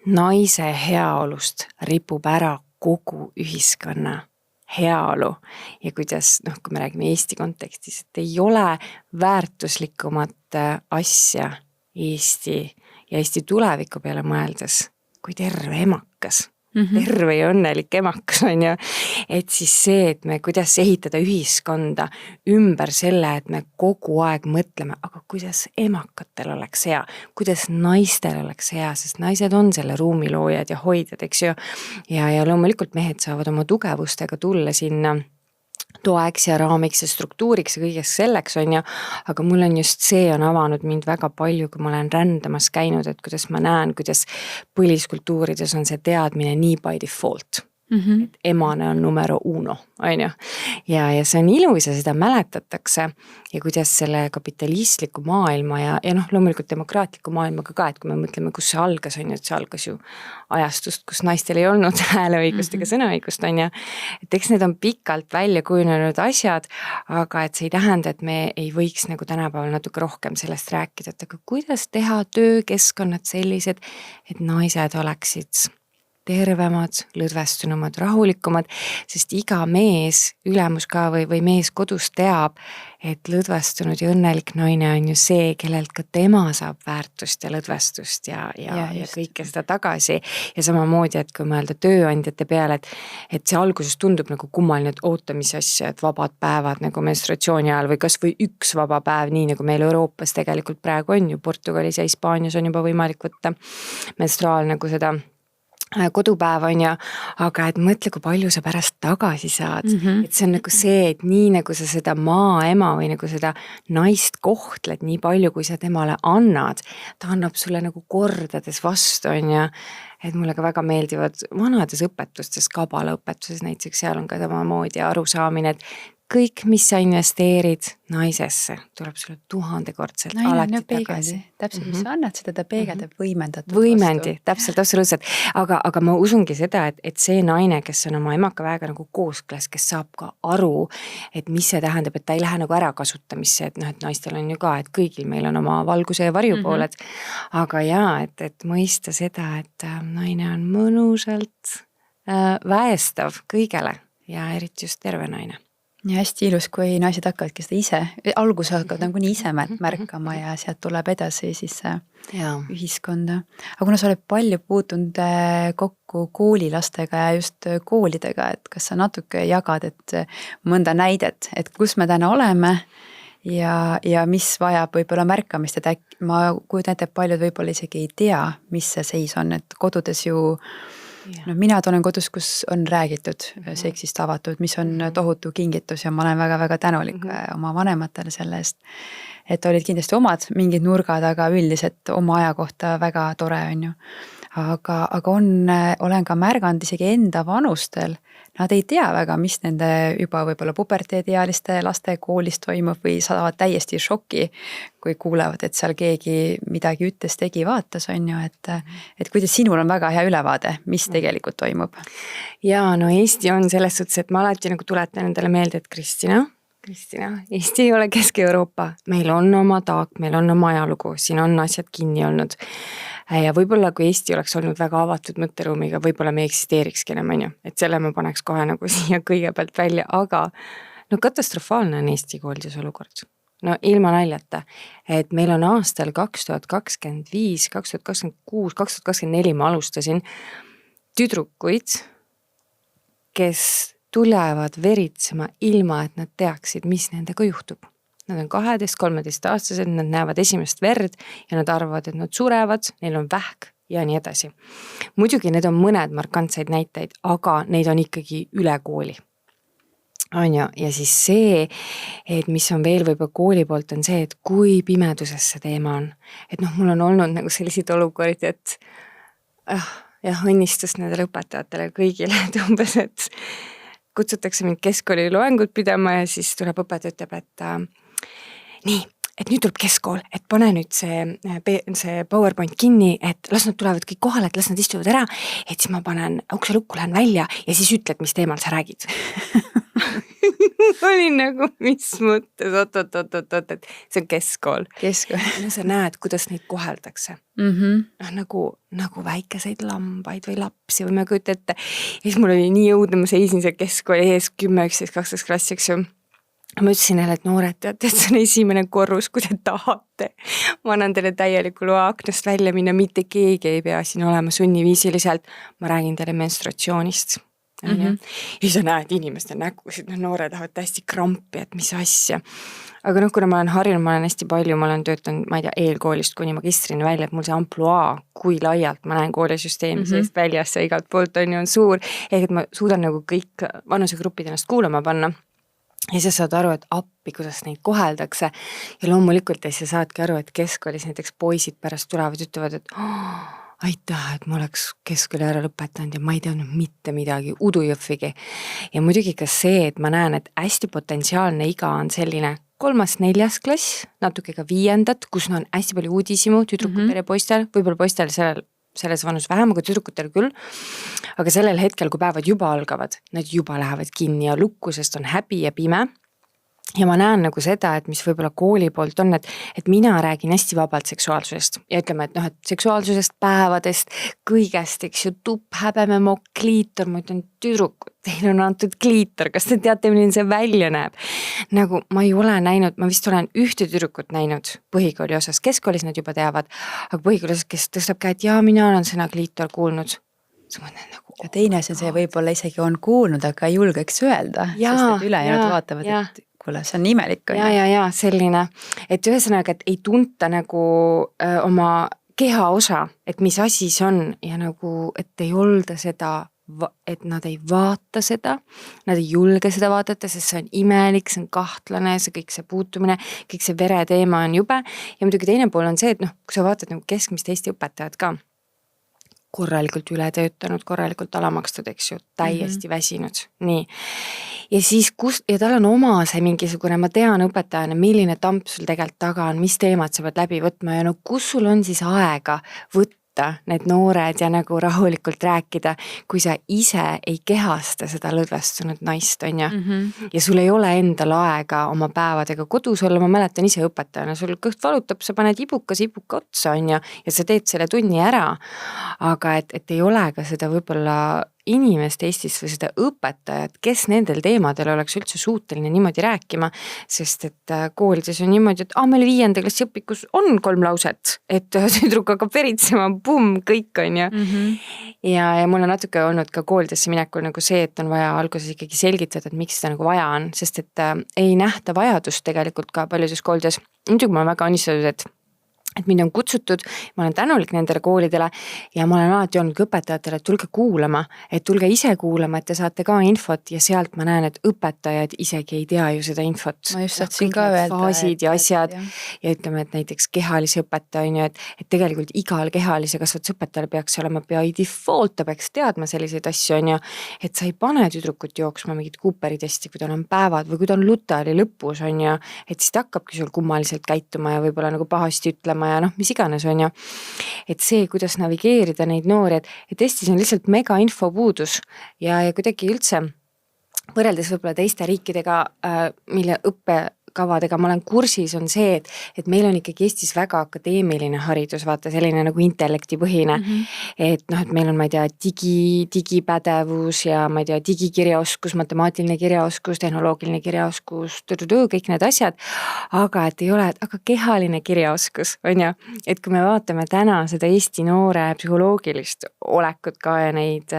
naise heaolust ripub ära kogu ühiskonna heaolu ja kuidas, kui me räägime Eesti kontekstis, et ei ole väärtuslikumat asja Eesti ja Eesti tuleviku peale mõeldes kui terve emakas terve ja õnnelik emakas on ju, et siis see, et me kuidas ehitada ühiskonda ümber selle, et me kogu aeg mõtleme, aga kuidas emakatel oleks hea, kuidas naistel oleks hea, sest naised on selle ruumi loojad ja hoidjad, eks ju, ja loomulikult mehed saavad oma tugevustega tulla sinna toeks ja raamiks ja struktuuriks ja kõigeks selleks on ju, aga mul on just see on avanud mind väga palju, kui ma olen rändamas käinud, et kuidas ma näen, kuidas põliskultuurides on see teadmine nii by default. Et emane on numero uno, on ju. Ja see on ilus ja seda mäletatakse ja kuidas selle kapitalistliku maailma ja noh, loomulikult demokraatliku maailmaga ka, et kui me mõtleme, kus see algas, on ju, et see algas ju ajastust, kus naistel ei olnud hääleõigust ega sõnaõigust, on ju. Et eks need on pikalt välja kujunenud asjad, aga et see ei tähenda, et me ei võiks nagu tänapäeval natuke rohkem sellest rääkida, et aga kuidas teha töökeskkonnad sellised, et naised oleksid tervemad, lõdvestunumad, rahulikumad, sest iga mees, ülemus ka või mees kodus teab, et lõdvestunud ja õnnelik naine on ju see, kellelt ka tema saab väärtust ja lõdvestust ja kõike seda tagasi. Ja samamoodi, et kui mõelda tööandjate peale, et see alguses tundub nagu kummaline, et ootamise asja, et vabad päevad nagu menstruatsiooni ajal või kas või üks vaba päev, nii nagu meil Euroopas tegelikult praegu on ju, Portugalis ja Hispaanias on juba võimalik võtta menstruaal nagu seda kodupäev on ju, aga et mõtle, kui palju sa pärast tagasi saad. Et see on nagu see, et nii nagu sa seda maaema või nagu seda naist kohtled nii palju, kui sa temale annad, ta annab sulle nagu kordades vastu, on ju. Et mulle ka väga meeldivad vanades õpetustes, kabalaõpetuses näiteks, seal on ka samamoodi arusaamine, et kõik, mis sa investeerid naisesse, tuleb sulle 1000-kordselt alati tagasi. Täpselt, mis sa annad seda, ta peegeldab võimendatud võimendi, täpselt, absoluutselt. Aga ma usungi seda, et see naine, kes on oma emaka väega nagu kooskõlas, kes saab ka aru, et mis see tähendab, et ta ei lähe nagu ära kasutamisse, et noh, et naistel on ju ka, et kõigil meil on oma valguse ja varjupooled. Aga jaa, et mõista seda, et naine on mõnusalt väestav kõigele ja eriti just terve naine. Ja hästi ilus, kui naised hakkavadki seda ise, alguses hakkavad nagu nii ise märkama ja sealt tuleb edasi siis ühiskonda. Aga kuna sa oled palju puutunud kokku koolilastega ja just koolidega, et kas sa natuke jagad, et mõnda näidet, et kus me täna oleme ja mis vajab võib-olla märkamist, et ma kujutan ette, et paljud võib-olla isegi ei tea, mis see seis on, et kodudes ju no, mina olen kodus, kus on räägitud seksist avatud, mis on tohutu kingitus ja ma olen väga-väga tänulik oma vanematele selle eest. Et olid kindlasti omad mingid nurgad, aga üldiselt oma aja kohta väga tore on ju. Aga olen ka märganud isegi enda vanustel, nad ei tea väga, mis nende juba võib-olla puberteediealiste laste koolis toimub või saavad täiesti šoki, kui kuulevad, et seal keegi midagi ütles, tegi, vaatas on ju, et kuidas sinul on väga hea ülevaade, mis tegelikult toimub? Jaa, no Eesti on selles suhtes, et ma alati nagu tuletan endale meelde, et Kristina, Eesti ei ole Kesk-Euroopa, meil on oma taak, meil on oma ajalugu, siin on asjad kinni olnud. Ja võib-olla kui Eesti oleks olnud väga avatud mõtteruumiga, võib-olla me eksisteerikski enam, on ju, et selle ma paneks kohe nagu siia kõigepealt välja, aga no katastrofaalne on Eesti koolides olukord. No ilma naljata, et meil on aastal 2025, 2026, 2024 ma alustasin tüdrukuid, kes tulevad veritsema ilma, et nad teaksid, mis nendega juhtub. Nad on 12-13 aastased, nad näevad esimest verd ja nad arvavad, et nad surevad, neil on vähk ja nii edasi. Muidugi need on mõned markantseid näiteid, aga neid on ikkagi üle kooli. On ju? Ja siis see, et mis on veel võib-olla kooli poolt, on see, et kui pimeduses see teema on. Et noh, mul on olnud nagu selliseid olukordi, et õnnistust nendele õpetajatele kõigile, et umbes, et kutsutakse mind keskkooli loengut pidama ja siis tuleb õpetaja ütleb, et nii, et nüüd tuleb keskkool, et pane nüüd see PowerPoint kinni, et las nad tulevad kõik kohale, et las nad istuvad ära, et siis ma panen ukse lukku, lähen välja ja siis ütled, mis teemal sa räägid. Olin nagu, mis mõttes, oot, et see on keskkool. Ja sa näed, kuidas neid koheldakse. Nagu väikeseid lambaid või lapsi või ma kujutan ette. Ja siis mul oli nii õudne, ma seisin seal keskkooli ees 10, 11, 12 klassi, eks ju. ma ütlesin neile, et noored, teate, et see on esimene korrus, kui te tahate. Ma annan teile täieliku loa aknast välja minna, mitte keegi ei pea siin olema sunniviisiliselt. Ma räägin teile menstratsioonist. Ja siis sa näed inimeste nägusid, noored tahavad hästi krampi, et mis asja. Aga kuna ma olen harjunud, ma olen hästi palju, ma olen töötanud, ma ei tea, eelkoolist kuni magistrini välja, et mul see ampluaa, kui laialt ma näen koolisüsteemi seest väljas ja igalt poolt on suur, et ma suudan nagu kõik vanusegrupid ennast kuulama panna. Ja siis saad aru, et appi, kuidas neid koheldakse ja loomulikult siis sa saadki aru, et keskkoolis näiteks poisid pärast tulevad, ütlevad, et aitäh, et ma oleks keskkooli ära lõpetanud ja ma ei teadnud mitte midagi, udujõhvigi. Ja muidugi ka see, et ma näen, et hästi potentsiaalne iga on selline 3.–4. klass, natuke ka 5, kus on hästi palju uudisimu tüdrukutel ja poistel, võib-olla poistel selles vanus vähem, aga tüdrukutel küll. Aga sellel hetkel, kui päevad juba algavad, nad juba lähevad kinni ja lukku, sest on häbi ja pime. Ja ma näen nagu seda, et mis võib-olla kooli poolt on, et mina räägin hästi vabalt seksuaalsusest ja ütleme, et seksuaalsusest, päevadest, kõigest, eks ju, tupp, häbememokk, kliitor, ma ütlen, tüdrukud, teil on antud kliitor, kas te teate, milline see välja näeb? Nagu ma ei ole näinud, ma vist olen ühte tüdrukut näinud põhikooli osas, keskkoolis nad juba teavad, aga põhikooli osas, kes tõstab käed, ja mina olen sõna kliitor kuulnud. Ja teine see võib-olla isegi on kuulnud, aga ei julgeks öelda, sest et ülejäänud vaatavad, et kuule, see on imelik. Ja, selline, et ühesõnaga, et ei tunta nagu oma keha osa, et mis asi see on ja nagu, et ei olda seda, et nad ei vaata seda, nad ei julge seda vaadata, sest see on imelik, see on kahtlane, see kõik see puutumine, kõik see vereteema on jube ja muidugi teine pool on see, et kui sa vaatad nagu keskmist Eesti õpetajad ka, korralikult ületöötanud, korralikult alamakstud, eks ju, täiesti väsinud. Nii. Ja siis ja tal on oma see mingisugune, ma tean õpetajana, milline tamp sul tegelikult taga on, mis teemad sa pead läbi võtma ja kus sul on siis aega võtta need noored ja nagu rahulikult rääkida, kui sa ise ei kehasta seda lõdvestunud naist, on ja? Ja sul ei ole endal aega oma päevadega kodus olla, ma mäletan ise õpetajana, sul kõht valutab, sa paned ibuka otsa, on ja sa teed selle tunni ära, aga et ei ole ka seda võib-olla inimest Eestis või seda õpetajat, kes nendel teemadel oleks üldse suuteline niimoodi rääkima, sest et koolides on niimoodi, et meil 5. klassi õpikus on 3 lauset, et tüdruk hakkab veritsema, kõik on ja. Ja mul on natuke olnud ka koolidesse minekul nagu see, et on vaja alguses ikkagi selgitada, et miks seda nagu vaja on, sest et ei nähta vajadust tegelikult ka paljudes koolides. Muidugi ma olen väga õnnistatud, et mind on kutsutud, ma olen tänulik nendele koolidele ja ma olen alati olnud õpetajatele, et tulge kuulama, et tulge ise kuulama, et te saate ka infot ja sealt ma näen, et õpetajad isegi ei tea ju seda infot. Ma just saatsin ka öelda. Faasid ja asjad ja ütleme, et näiteks kehalise õpetaja on ju, et tegelikult igal kehalise kasvatusõpetajal peaks olema by default, ta peaks teadma selliseid asju on ju, et sa ei pane tüdrukut jooksma mingit Cooperi testi, kui tal on päevad või kui ta on Lutali lõpus on ju, et siis ta hakkabki sul kummaliselt käituma ja võib-olla nagu pahasti ütlema ja mis iganes on ju, et see, kuidas navigeerida neid noori, et Eestis on lihtsalt mega infopuudus ja kuidagi üldse võrreldes võib-olla teiste riikidega, mille õppekavadega ma olen kursis, on see, et meil on ikkagi Eestis väga akadeemiline haridus, vaata selline nagu intellektipõhine, et et meil on, ma ei tea, digipädevus ja ma ei tea, digikirjaoskus, matemaatiline kirjaoskus, tehnoloogiline kirjaoskus, kõik need asjad, aga et ei ole, aga kehaline kirjaoskus on ju, et kui me vaatame täna seda Eesti noore psühholoogilist olekut ka ja neid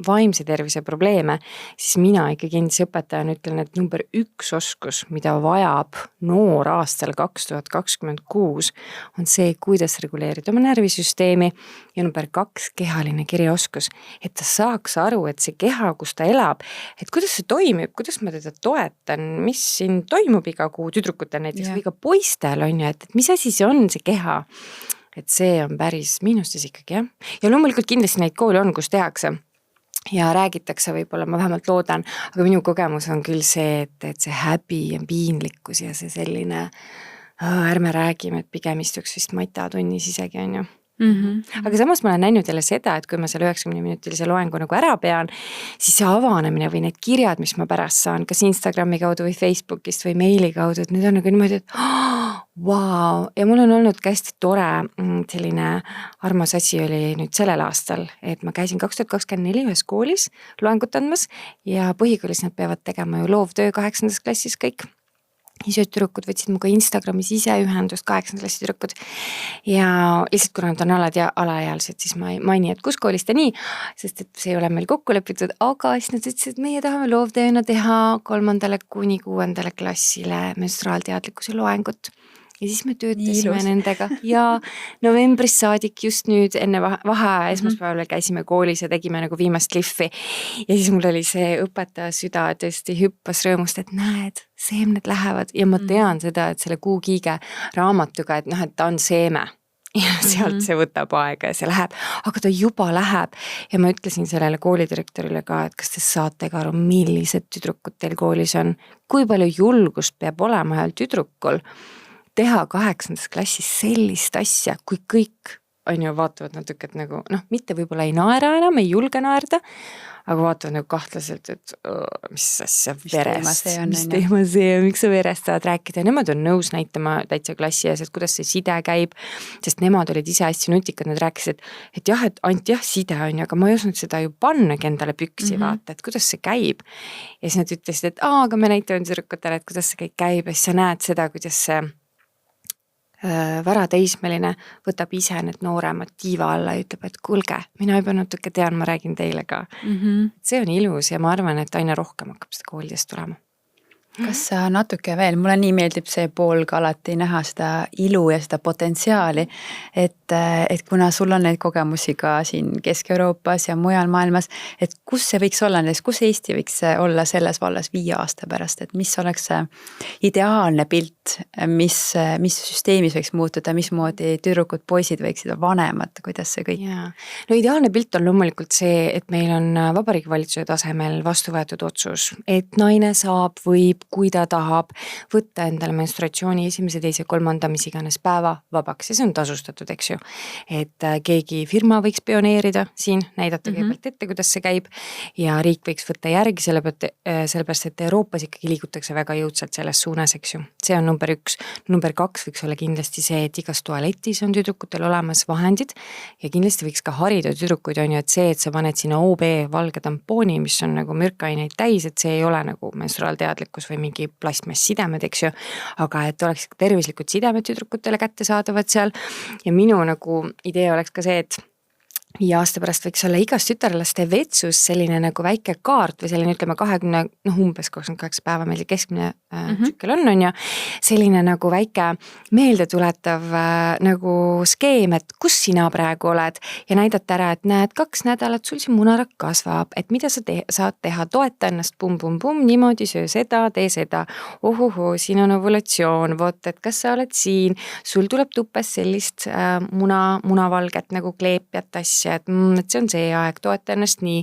vaimse tervise probleeme, siis mina ikkagi endise õpetajana ütlen, et number 1 oskus, mida vajab noor aastal 2026 on see, kuidas reguleerida oma närvisüsteemi ja number 2 kehaline kirjaoskus, et ta saaks aru, et see keha, kus ta elab, et kuidas see toimib, kuidas ma teda toetan, mis siin toimub iga kuu tüdrukutel näiteks või ka poistel on ju, et mis asi see on see keha, et see on päris miinustes ikkagi jah. Ja loomulikult kindlasti neid koole on, kus tehakse ja räägitakse võib-olla, ma vähemalt loodan, aga minu kogemus on küll see, et see häbi ja piinlikkus ja see selline ärme räägime, et pigem istuks vist matatunnis isegi on ju. Aga samas ma olen näinud jälle seda, et kui ma selle 90-minutilise loengu nagu ära pean, siis see avanemine või need kirjad, mis ma pärast saan, kas Instagrami kaudu või Facebookist või meili kaudu, et need on nagu niimoodi, et vau, ja mul on olnud ka hästi tore selline armas asi oli nüüd sellel aastal, et ma käisin 2024 ühes koolis loengut andmas ja põhikoolis nad peavad tegema ju loovtöö 8. klassis kõik. siis ühed tüdrukud võtsid muga Instagramis ise ühendust, 8. klassi tüdrukud. Ja lihtsalt kuna nad on alaealised, siis ma ei maini, et kus koolis ta nii, sest et see ei ole meil kokku lepitud, aga siis nad ütlesid, et meie tahame loovtööna teha 3. kuni 6. klassile menstruaalteadlikkuse loengut. Ja siis me töötasime nendega ja novembris saadik just nüüd enne vaheaja esmaspäeval käisime koolis ja tegime nagu viimast liffi. Ja siis mul oli see õpetaja süda tõesti hüppas rõõmust, et näed, seemned lähevad ja ma tean seda, et selle kuukiige raamatuga, et et ta on seeme. Ja sealt see võtab aega ja see läheb, aga ta juba läheb. Ja ma ütlesin sellele koolidirektorile ka, et kas te saate ka aru, millised tüdrukud teil koolis on, kui palju julgust peab olema ühel tüdrukul teha 8. klassis sellist asja, kui kõik on ju vaatavad natuke, et nagu mitte võib-olla ei naera enam, ei julge naerda, aga vaatavad nagu kahtlaselt, et mis asja verest, mis teema see on, miks sa verest saad rääkida ja nemad on nõus näitama täitsa klassi ees, et kuidas see side käib, sest nemad olid ise hästi nutikad, nad rääkisid, et jah, et ainult jah, side on, aga ma ei osanud seda ju pannagi endale püksi vaata, et kuidas see käib. Ja siis nad ütlesid, et aga me näitame tüdrukutele, et kuidas see kõik käib ja siis sa näed seda, kuidas see varateismeline võtab ise need nooremad tiiva alla ja ütleb, et kuulge, mina juba natuke tean, ma räägin teile ka. See on ilus ja ma arvan, et aina rohkem hakkab seda koolidest tulema. Kas sa natuke veel, mulle nii meeldib see pool ka alati näha seda ilu ja seda potentsiaali, et kuna sul on neid kogemusi ka siin Kesk-Euroopas ja mujal maailmas, et kus see võiks olla, kus Eesti võiks olla selles vallas 5 aasta pärast, et mis oleks see ideaalne pilt, mis süsteemis võiks muutuda, mismoodi tüdrukud, poisid võiksid vanemad, kuidas see kõik? No ideaalne pilt on loomulikult see, et meil on Vabariigi Valitsuse tasemel vastu võetud otsus, et naine saab, võib, kui ta tahab võtta endale menstruatsiooni 1., 2., 3., mis iganes päeva vabaks ja see on tasustatud, eks ju. Et keegi firma võiks pioneerida siin, näidata kõigepealt ette, kuidas see käib ja riik võiks võtta järgi, sellepärast, et Euroopas ikkagi liigutakse väga jõudsalt selles suunas, eks ju. See on number 1. Number 2 võiks olla kindlasti see, et igas tualetis on tüdrukutel olemas vahendid ja kindlasti võiks ka harida tüdrukuid, on ju, et see, et sa paned sinna OB valge tampooni, mis on nagu mürkaineid täis, et see ei ole nagu menstruaalteadlikkus või mingi plastmasssidemed, eks ju, aga et oleks tervislikud sidemed tüdrukutele kättesaadavad seal ja minu nagu idee oleks ka see, et 5 aasta pärast võiks olla igas tütarlaste vetsus selline nagu väike kaart või selline ütleme 20, umbes 28 päeva meil keskmine tsükkel on ja selline nagu väike meeldetuletav nagu skeem, et kus sina praegu oled ja näidata ära, et näed 2 nädalat sul see munarakk kasvab, et mida sa saad teha, toeta ennast pum, niimoodi söö seda, tee seda, siin on ovulatsioon, vot, et kas sa oled siin, sul tuleb tuppes sellist munavalget nagu kleepjat asja, et see on see aeg, toeta ennast nii,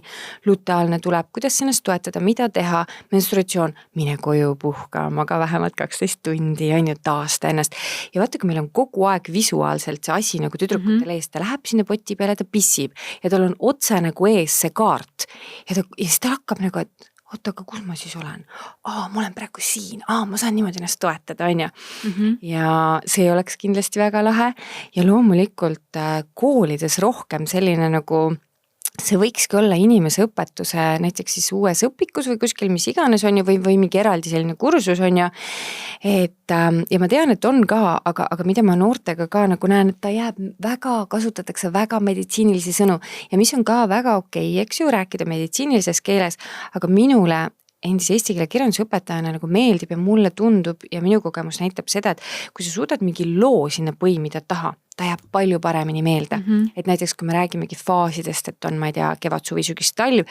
luteaalne tuleb, kuidas ennast toetada, mida teha, menstruatsioon, mine koju puhka, maga vähemalt 12 tundi, on ju, taasta ennast. Ja vaata, kui meil on kogu aeg visuaalselt see asi nagu tüdrukutel ees, ta läheb sinna poti peale, ta pissib ja tal on otse nagu ees see kaart ja siis ta hakkab nagu, et oota, aga kus ma siis olen? Ma olen praegu siin, ma saan niimoodi ennast toetada, on ju. Ja see oleks kindlasti väga lahe ja loomulikult koolides rohkem selline nagu see võikski olla inimese õpetuse näiteks siis uues õpikus või kuskil mis iganes on ju või mingi eraldi selline kursus on ju, et ja ma tean, et on ka, aga mida ma noortega ka nagu näen, et ta jääb kasutatakse väga meditsiinilisi sõnu ja mis on ka väga okei, eks ju, rääkida meditsiinilises keeles, aga minule endise eesti keele kirjandusõpetajana nagu meeldib ja mulle tundub ja minu kogemus näitab seda, et kui sa suudad mingi loo sinna põimida taha, ta jääb palju paremini meelde. Et näiteks kui me räägimegi faasidest, et on, ma ei tea, kevad, suvi, sügis, talv,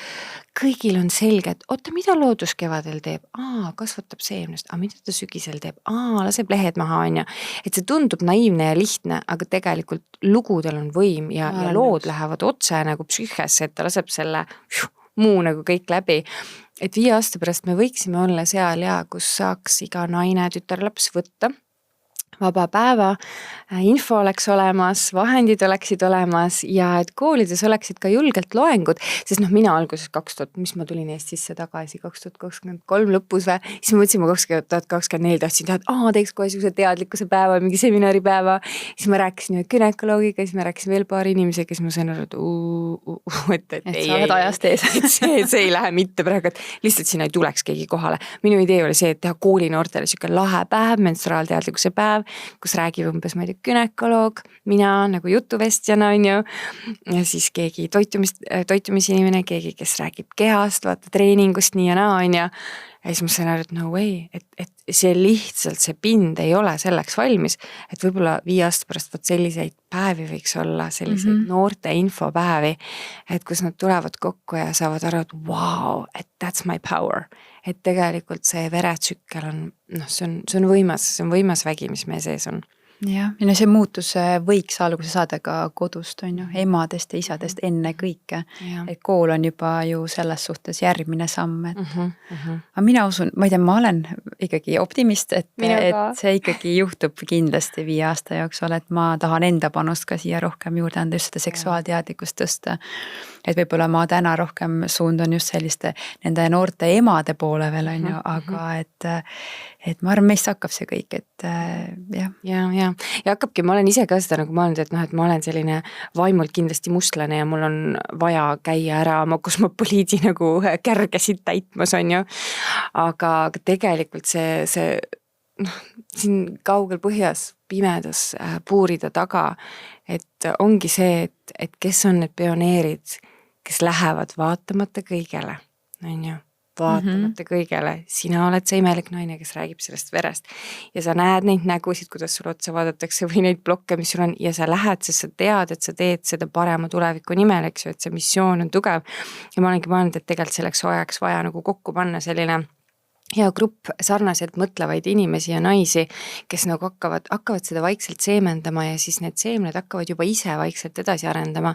kõigil on selge, et oota, mida loodus kevadel teeb? Kasvatab seemnest, mida ta sügisel teeb? Laseb lehed maha, on ju. Et see tundub naiivne ja lihtne, aga tegelikult lugudel on võim ja lood lähevad otse nagu psühhesse, et ta laseb selle muu nagu kõik läbi. Et 5 aasta pärast me võiksime olla seal kus saaks iga naine, tütarlaps võtta vaba päeva, info oleks olemas, vahendid oleksid olemas ja et koolides oleksid ka julgelt loengud, sest mina alguses 2000, mis ma tulin Eestisse tagasi, 2023 lõpus või, siis ma mõtlesin, ma 2024 tahtsin teha, et teeks kohe sellise teadlikkuse päeva, mingi seminaripäeva, siis ma rääkisin günekoloogiga, siis ma rääkisin veel paari inimesega, siis ma sain aru, et sa oled ajast ees. see ei lähe mitte praegu, et lihtsalt sinna ei tuleks keegi kohale. Minu idee oli see, et teha koolinoortele siuke lahe päev, menstruaalteadlikkuse päev, kus räägib umbes, ma ei tea, gynekoloog, mina nagu jutuvestjana, on ju, ja siis keegi toitumisinimene, keegi, kes räägib kehast, vaata treeningust nii ja naa, on ju. Ja siis ma sain aru, et no way, et see lihtsalt, see pind ei ole selleks valmis, et võib-olla 5 aasta pärast võt selliseid päevi võiks olla, selliseid noorte infopäevi, et kus nad tulevad kokku ja saavad aru, et wow, et that's my power. Et tegelikult see veretsükkel on, see on võimas vägi, mis meie sees on. Jah, ja see muutus võiks alguse saada ka kodust, on ju, emadest ja isadest enne kõike. Et kool on juba ju selles suhtes järgmine samm, et aga mina usun, ma ei tea, ma olen ikkagi optimist, et see ikkagi juhtub kindlasti 5 aasta jooksul, et ma tahan enda panust ka siia rohkem juurde anda, just seda seksuaalteadlikkust tõsta. Et võib-olla ma täna rohkem suundun just selliste nende noorte emade poole veel, on ju, aga et ma arvan, meist hakkab see kõik, et jah. Ja hakkabki, ma olen ise ka seda nagu mõelnud, et ma olen selline vaimult kindlasti mustlane ja mul on vaja käia ära oma kosmopoliidi nagu kärgesid täitmas, on ju. Aga tegelikult see siin kaugel põhjas, pimedas puurida taga, et ongi see, et kes on need pioneerid, kes lähevad vaatamata kõigele, on ju. Vaatamata kõigele, sina oled see imelik naine, kes räägib sellest verest ja sa näed neid nägusid, kuidas sul otsa vaadatakse või neid blokke, mis sul on ja sa lähed, sest sa tead, et sa teed seda parema tuleviku nimel, eks ju, et see missioon on tugev ja ma olengi mõelnud, et tegelikult selleks ajaks vaja nagu kokku panna selline hea grupp sarnaselt mõtlevaid inimesi ja naisi, kes nagu hakkavad seda vaikselt seemendama ja siis need seemned hakkavad juba ise vaikselt edasi arenema,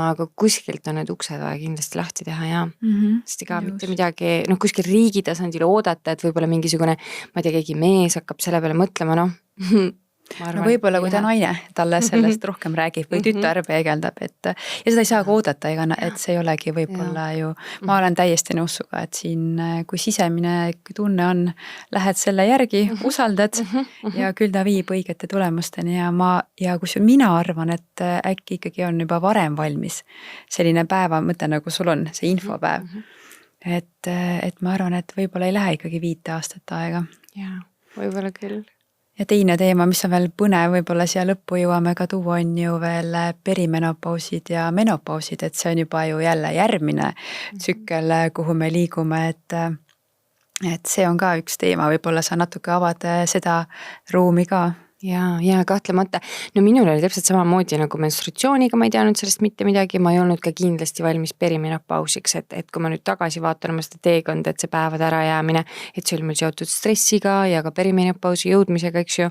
aga kuskilt on need uksed vaja kindlasti lahti teha ja sest ega mitte midagi, kuskil riigi tasandil oodata, et võib-olla mingisugune, ma ei tea, keegi mees hakkab selle peale mõtlema, võib-olla kui ta naine talle sellest rohkem räägib või tütar peegeldab, et ja seda ei saa ka oodata, et see ei olegi võib-olla ju, ma olen täiesti nõussuga, et siin kui sisemine tunne on, lähed selle järgi, usaldad ja küll ta viib õigete tulemusteni ja kus mina arvan, et äkki ikkagi on juba varem valmis selline päeva, mõte nagu sul on, see infopäev, et ma arvan, et võib-olla ei lähe ikkagi 5 aastat aega. Jaa, võib-olla küll. Ja teine teema, mis on veel põnev, võib-olla siia lõppu jõuame ka tuua, on ju veel perimenopausid ja menopausid, et see on juba ju jälle järgmine tsükkel, kuhu me liigume, et see on ka üks teema, võib-olla sa natuke avad seda ruumi ka. Ja kahtlemata. Minul oli täpselt samamoodi nagu menstruatsiooniga, ma ei teadnud sellest mitte midagi, ma ei olnud ka kindlasti valmis perimenopausiks, et kui ma nüüd tagasi vaatan oma seda teekonda, et see päevade ära jäämine, et see oli mul seotud stressiga ja ka perimenopausi jõudmisega, eks ju,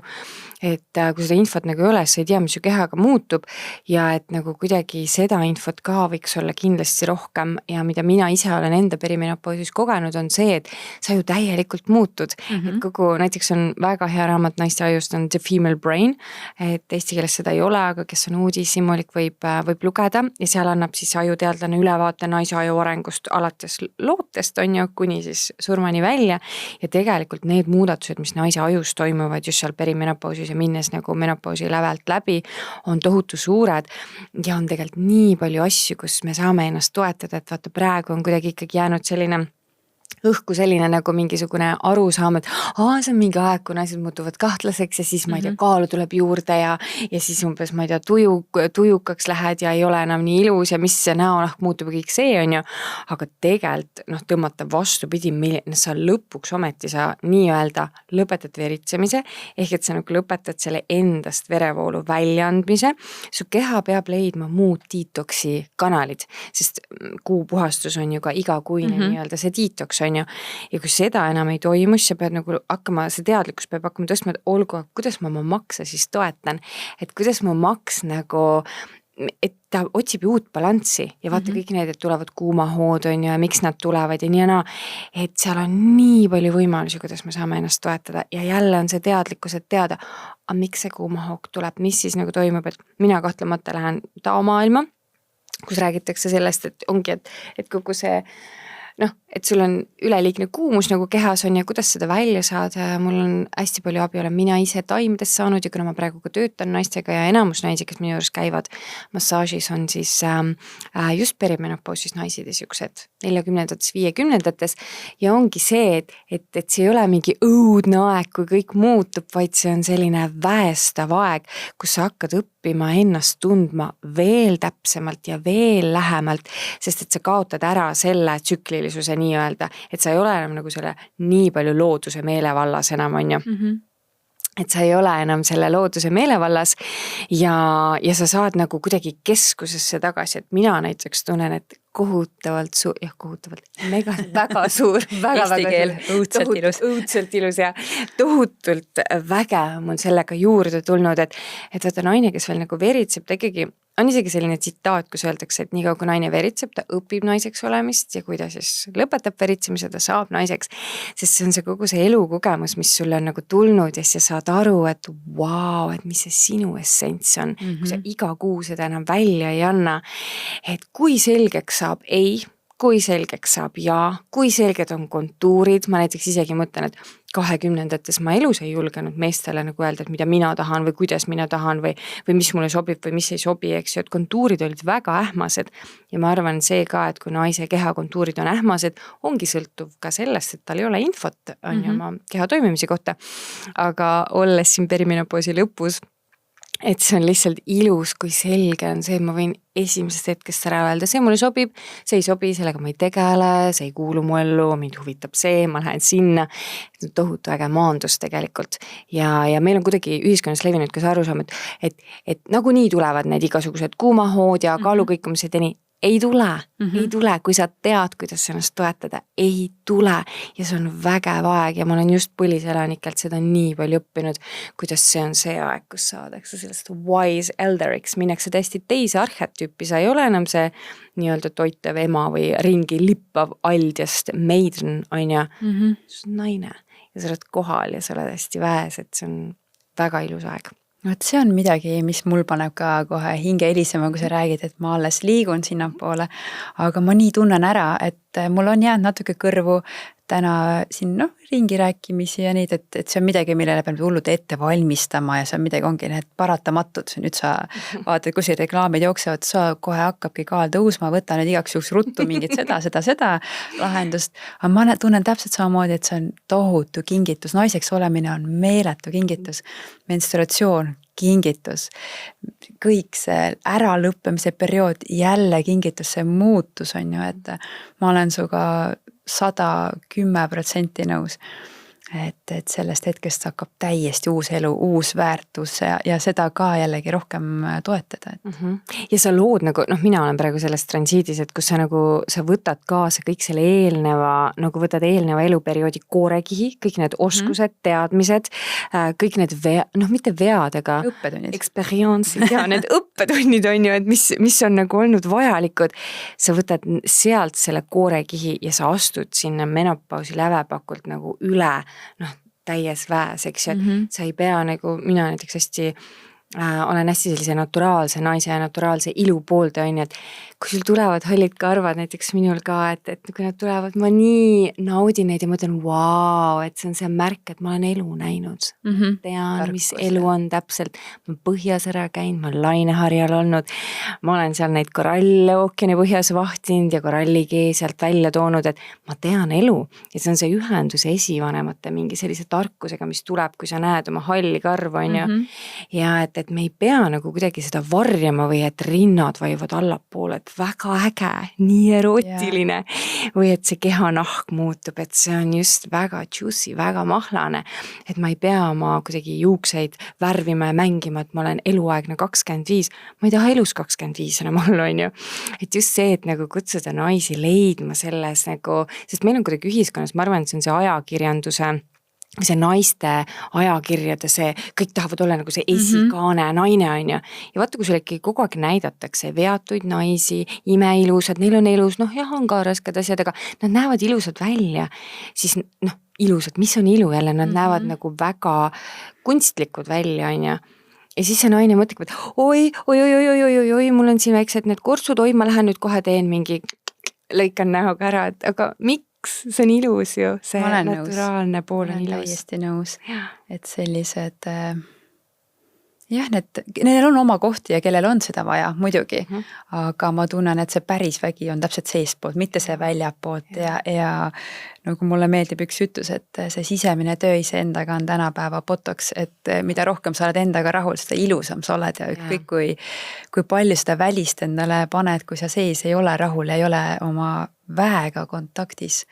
et kui seda infot nagu ei ole, sa ei tea, mis su kehaga muutub ja et nagu kuidagi seda infot ka võiks olla kindlasti rohkem ja mida mina ise olen enda perimenopausis kogenud, on see, et sa ju täielikult muutud, et kogu näiteks on väga hea raamat naiste ajust on The Female Brain, et eesti keeles seda ei ole, aga kes on uudishimulik võib lugeda ja seal annab siis ajuteadlane ülevaate naise aju arengust alates lootest on ju, kuni siis surmani välja ja tegelikult need muudatused, mis naise ajus toimuvad just seal perimenopausis ja minnes nagu menopausi lävelt läbi, on tohutu suured ja on tegelikult nii palju asju, kus me saame ennast toetada, et vaata praegu on kuidagi ikkagi jäänud selline õhku selline nagu mingisugune arusaam, et see on mingi aeg, kui naised muutuvad kahtlaseks ja siis ma ei tea, kaalu tuleb juurde ja siis umbes ma ei tea, tujukaks lähed ja ei ole enam nii ilus ja mis see näonahk muutub ja kõik see on ju, aga tegelikult tõmmata vastupidi, sa lõpuks ometi sa nii-öelda lõpetad veritsemise, ehk et sa nagu lõpetad selle endast verevoolu väljaandmise, su keha peab leidma muud detoksi kanalid, sest kuupuhastus on ju ka igakuine nii-öelda see detoks on ju, ja kui seda enam ei toimu, siis sa pead nagu hakkama, see teadlikkus peab hakkama tõstma, et olgu, kuidas ma oma makse siis toetan, et kuidas mu maks nagu et ta otsib ju uut balanssi ja vaata kõik need, et tulevad kuumahood on ju ja miks nad tulevad ja nii ja naa, et seal on nii palju võimalusi, kuidas me saame ennast toetada ja jälle on see teadlikkus, et teada, aga miks see kuumahoog tuleb, mis siis nagu toimub, et mina kahtlemata lähen taomaailma, kus räägitakse sellest, et ongi, et kogu see et sul on üleliigne kuumus nagu kehas on ja kuidas seda välja saada, mul on hästi palju abi, olen mina ise taimedest saanud ja kuna ma praegu ka töötan naistega ja enamus naisi, kes minu juures käivad massaažis on siis just perimenopoosis naised ja siuksed 40-ndates, 50-ndates ja ongi see, et see ei ole mingi õudne aeg, kui kõik muutub, vaid see on selline väestav aeg, kus sa hakkad õppima ennast tundma veel täpsemalt ja veel lähemalt, sest et sa kaotad ära selle tsüklilisuse nii-öelda, et sa ei ole enam nagu selle nii palju looduse meelevallas enam on ju. Et sa ei ole enam selle looduse meelevallas ja sa saad nagu kuidagi keskusesse tagasi, et mina näiteks tunnen, et kohutavalt väga suur, Eesti keel, õudselt ilus ja tohutult vägev mul sellega juurde tulnud, et vaata naine, kes veel nagu veritseb, ta ikkagi on isegi selline tsitaat, kus öeldakse, et nii kaua kui naine veritseb, ta õpib naiseks olemist ja kui ta siis lõpetab veritsemise, ta saab naiseks, sest see on see kogu see elukogemus, mis sulle on nagu tulnud ja sa saad aru, et vau, et mis see sinu essents on, kui sa iga kuu seda enam välja ei anna, et kui selgeks saab ei, kui selgeks saab jaa, kui selged on kontuurid, ma näiteks isegi mõtlen, et 20-ndates ma elus ei julgenud meestele nagu öelda, et mida mina tahan või kuidas mina tahan või mis mulle sobib või mis ei sobi, eks ju, et kontuurid olid väga ähmased ja ma arvan see ka, et kui naise keha kontuurid on ähmased, ongi sõltuv ka sellest, et tal ei ole infot on ju oma keha toimimise kohta, aga olles siin perimenopoosi lõpus, et see on lihtsalt ilus, kui selge on see, ma võin esimesest hetkest ära öelda, see mulle sobib, see ei sobi, sellega ma ei tegele, see ei kuulu mu ellu, mind huvitab see, ma lähen sinna, tohutu äge maandus tegelikult ja meil on kuidagi ühiskonnas levinud ka see arusaam, et nagunii tulevad need igasugused kuumahood ja kaalukõikumised ja nii, ei tule, kui sa tead, kuidas ennast toetada, ei tule ja see on vägev aeg ja ma olen just põliselanikelt seda nii palju õppinud, kuidas see on see aeg, kus saadakse sellest wise elderiks, minnakse täiesti teise arhetüüpi, sa ei ole enam see nii-öelda toitev ema või ringi lippav aldjast maiden, on ju, see on naine ja sa oled kohal ja sa oled hästi väes, et see on väga ilus aeg. No, et see on midagi, mis mul paneb ka kohe hinge helisema, kui sa räägid, et ma alles liigun sinnapoole, aga ma nii tunnen ära, et mul on jäänud natuke kõrvu täna siin ringi rääkimisi ja neid, et see on midagi, millele peab hullult ette valmistama ja see on midagi, ongi need paratamatud, nüüd sa vaatad, kui see reklaamid jooksevad, sa kohe hakkabki kaal tõusma, võta nüüd igaks juhuks ruttu mingit seda lahendust, aga ma tunnen täpselt samamoodi, et see on tohutu kingitus, naiseks olemine on meeletu kingitus, menstruatsioon, kingitus, kõik see äralõppemise periood, jälle kingitus, see muutus on ju, et ma olen suga 110% nõus, et sellest hetkest hakkab täiesti uus elu, uus väärtus ja seda ka jällegi rohkem toetada. Ja sa lood nagu, mina olen praegu selles transiidis, et kus sa võtad kaasa kõik selle eelneva, nagu võtad eelneva eluperioodi koorekihi, kõik need oskused, teadmised, kõik need mitte vead, aga experience'id ja need õppetunnid on ju, et mis on nagu olnud vajalikud. Sa võtad sealt selle koorekihi ja sa astud sinna menopausi lävepakult nagu üle täies väes, eks ju, et sa ei pea nagu, mina näiteks olen hästi sellise naturaalse naise ja naturaalse ilu poolde on ju, et kui sul tulevad hallid karvad, näiteks minul ka, et kui nad tulevad, ma nii naudin neid ja mõtlen, vau, et see on see märk, et ma olen elu näinud. Tean, mis elu on täpselt. Ma olen põhjas ära käinud, ma olen laineharjal olnud, ma olen seal neid koralle ookeani põhjas vahtinud ja korallikee sealt välja toonud, et ma tean elu ja see on see ühenduse esivanemate mingi sellise tarkusega, mis tuleb, kui sa näed oma halli karva on ju ja et me ei pea nagu kuidagi seda varjama või et rinnad vajuvad allapoole, et väga äge, nii erootiline või et see kehanahk muutub, et see on just väga juicy, väga mahlane, et ma ei pea oma kuidagi juukseid värvima ja mängima, et ma olen eluaegne 25, ma ei taha elus 25 enam olla, on ju. Et just see, et nagu kutsuda naisi leidma selles nagu, sest meil on kuidagi ühiskonnas, ma arvan, et see on see ajakirjanduse see naiste ajakirjade, see, kõik tahavad olla nagu see esikaane naine on ju. Ja vaata, kui sulle ikkagi kogu aeg näidatakse veatuid naisi, imeilusad, neil on elus, noh jah, on ka rasked asjad, aga nad näevad ilusad välja. Siis noh, ilusad, mis on ilu jälle, nad näevad nagu väga kunstlikud välja, on ju. Ja siis see naine mõtleb, et oi, mul on siin väiksed need kortsud, oi, ma lähen nüüd kohe teen mingi lõikan näoga ära, et aga miks? See on ilus ju, see naturaalne pool on ilus. Täiesti nõus, et sellised, neil on oma kohti ja kellel on seda vaja, muidugi, aga ma tunnen, et see päris vägi on täpselt seespoolt, mitte see väljapoolt ja nagu mulle meeldib üks ütlus, et see sisemine töö iseendaga on tänapäeva botox, et mida rohkem sa oled endaga rahul, seda ilusam sa oled ja ükskõik kui palju seda välist endale paned, kui sa sees ei ole rahul ja ei ole oma väega kontaktis,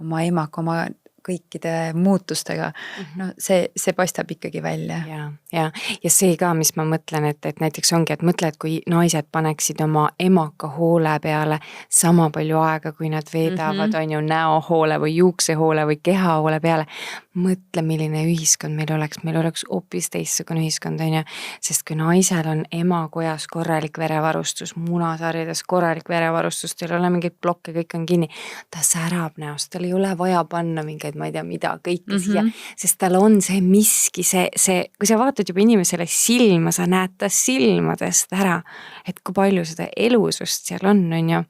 oma emaka, oma kõikide muutustega, no see paistab ikkagi välja. Ja see ka, mis ma mõtlen, et näiteks ongi, et mõtle, et kui naised paneksid oma emaka hoole peale sama palju aega, kui nad veedavad, on ju näohoole või juuksehoole või kehahoole peale, mõtle, milline ühiskond meil oleks hoopis teistsugune ühiskond, on ju, sest kui naisel on emakojas korralik verevarustus, munasarjades korralik verevarustus, teil ei ole mingeid blokke, kõik on kinni, ta särab näost, tal ei ole vaja panna mingeid, ma ei tea mida, kõike siia, sest tal on see miski, see, kui sa vaatad juba inimesele silma, sa näed ta silmadest ära, et kui palju seda elusust seal on ju,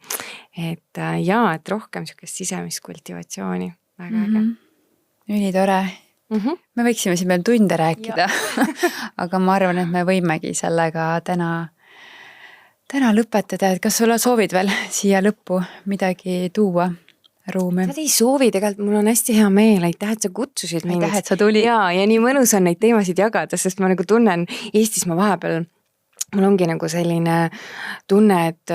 et et rohkem siukest sisemist kultivatsiooni, väga äge. Ülitore. Me võiksime siin veel tunde rääkida, aga ma arvan, et me võimegi sellega täna lõpetada, et kas sulle soovid veel siia lõppu midagi tuua ruumi? Nad ei soovi, tegelikult mul on hästi hea meel, aitäh, et sa kutsusid mind. Aitäh, et sa tuli. Ja nii mõnus on neid teemasid jagada, sest ma nagu tunnen Eestis ma vahepeal, mul ongi nagu selline tunne, et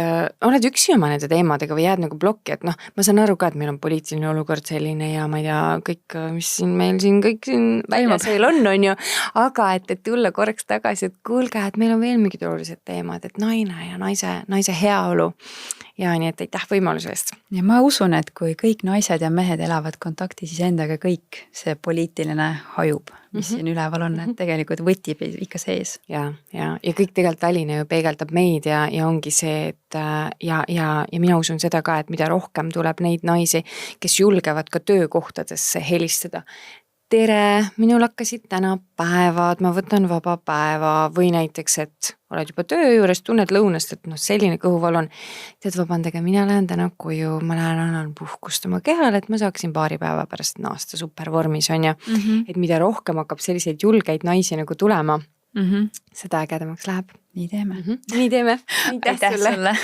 oled üksi oma nende teemadega või jääd nagu blokki, et noh, ma saan aru ka, et meil on poliitiline olukord selline ja ma ei tea, kõik, mis siin meil siin kõik siin väljasel on ju, aga et tulla korraks tagasi, et kuulge, et meil on veel mingid olulised teemad, et naine ja naise heaolu ja nii, et aitäh võimaluse eest. Ja ma usun, et kui kõik naised ja mehed elavad kontakti, siis endaga kõik see poliitiline hajub, mis siin üleval on, et tegelikult võtib ikka sees. Ja kõik tegelikult väline ju peegeldab meid ja ongi see, et ja mina usun seda ka, et mida rohkem tuleb neid naisi, kes julgevad ka töökohtadesse helistada. Tere, minul hakkasid täna päevad, ma võtan vaba päeva või näiteks, et oled juba töö juures, tunned lõunast, et selline kõhuval on. Tead, vabandage, mina lähen täna koju, ma lähen annan puhkust oma kehale, et ma saaksin paari päeva pärast naasta supervormis on ja et mida rohkem hakkab selliseid julgeid naisi nagu tulema, seda ägedamaks läheb. Nii teeme. Nii teeme. Aitäh sulle.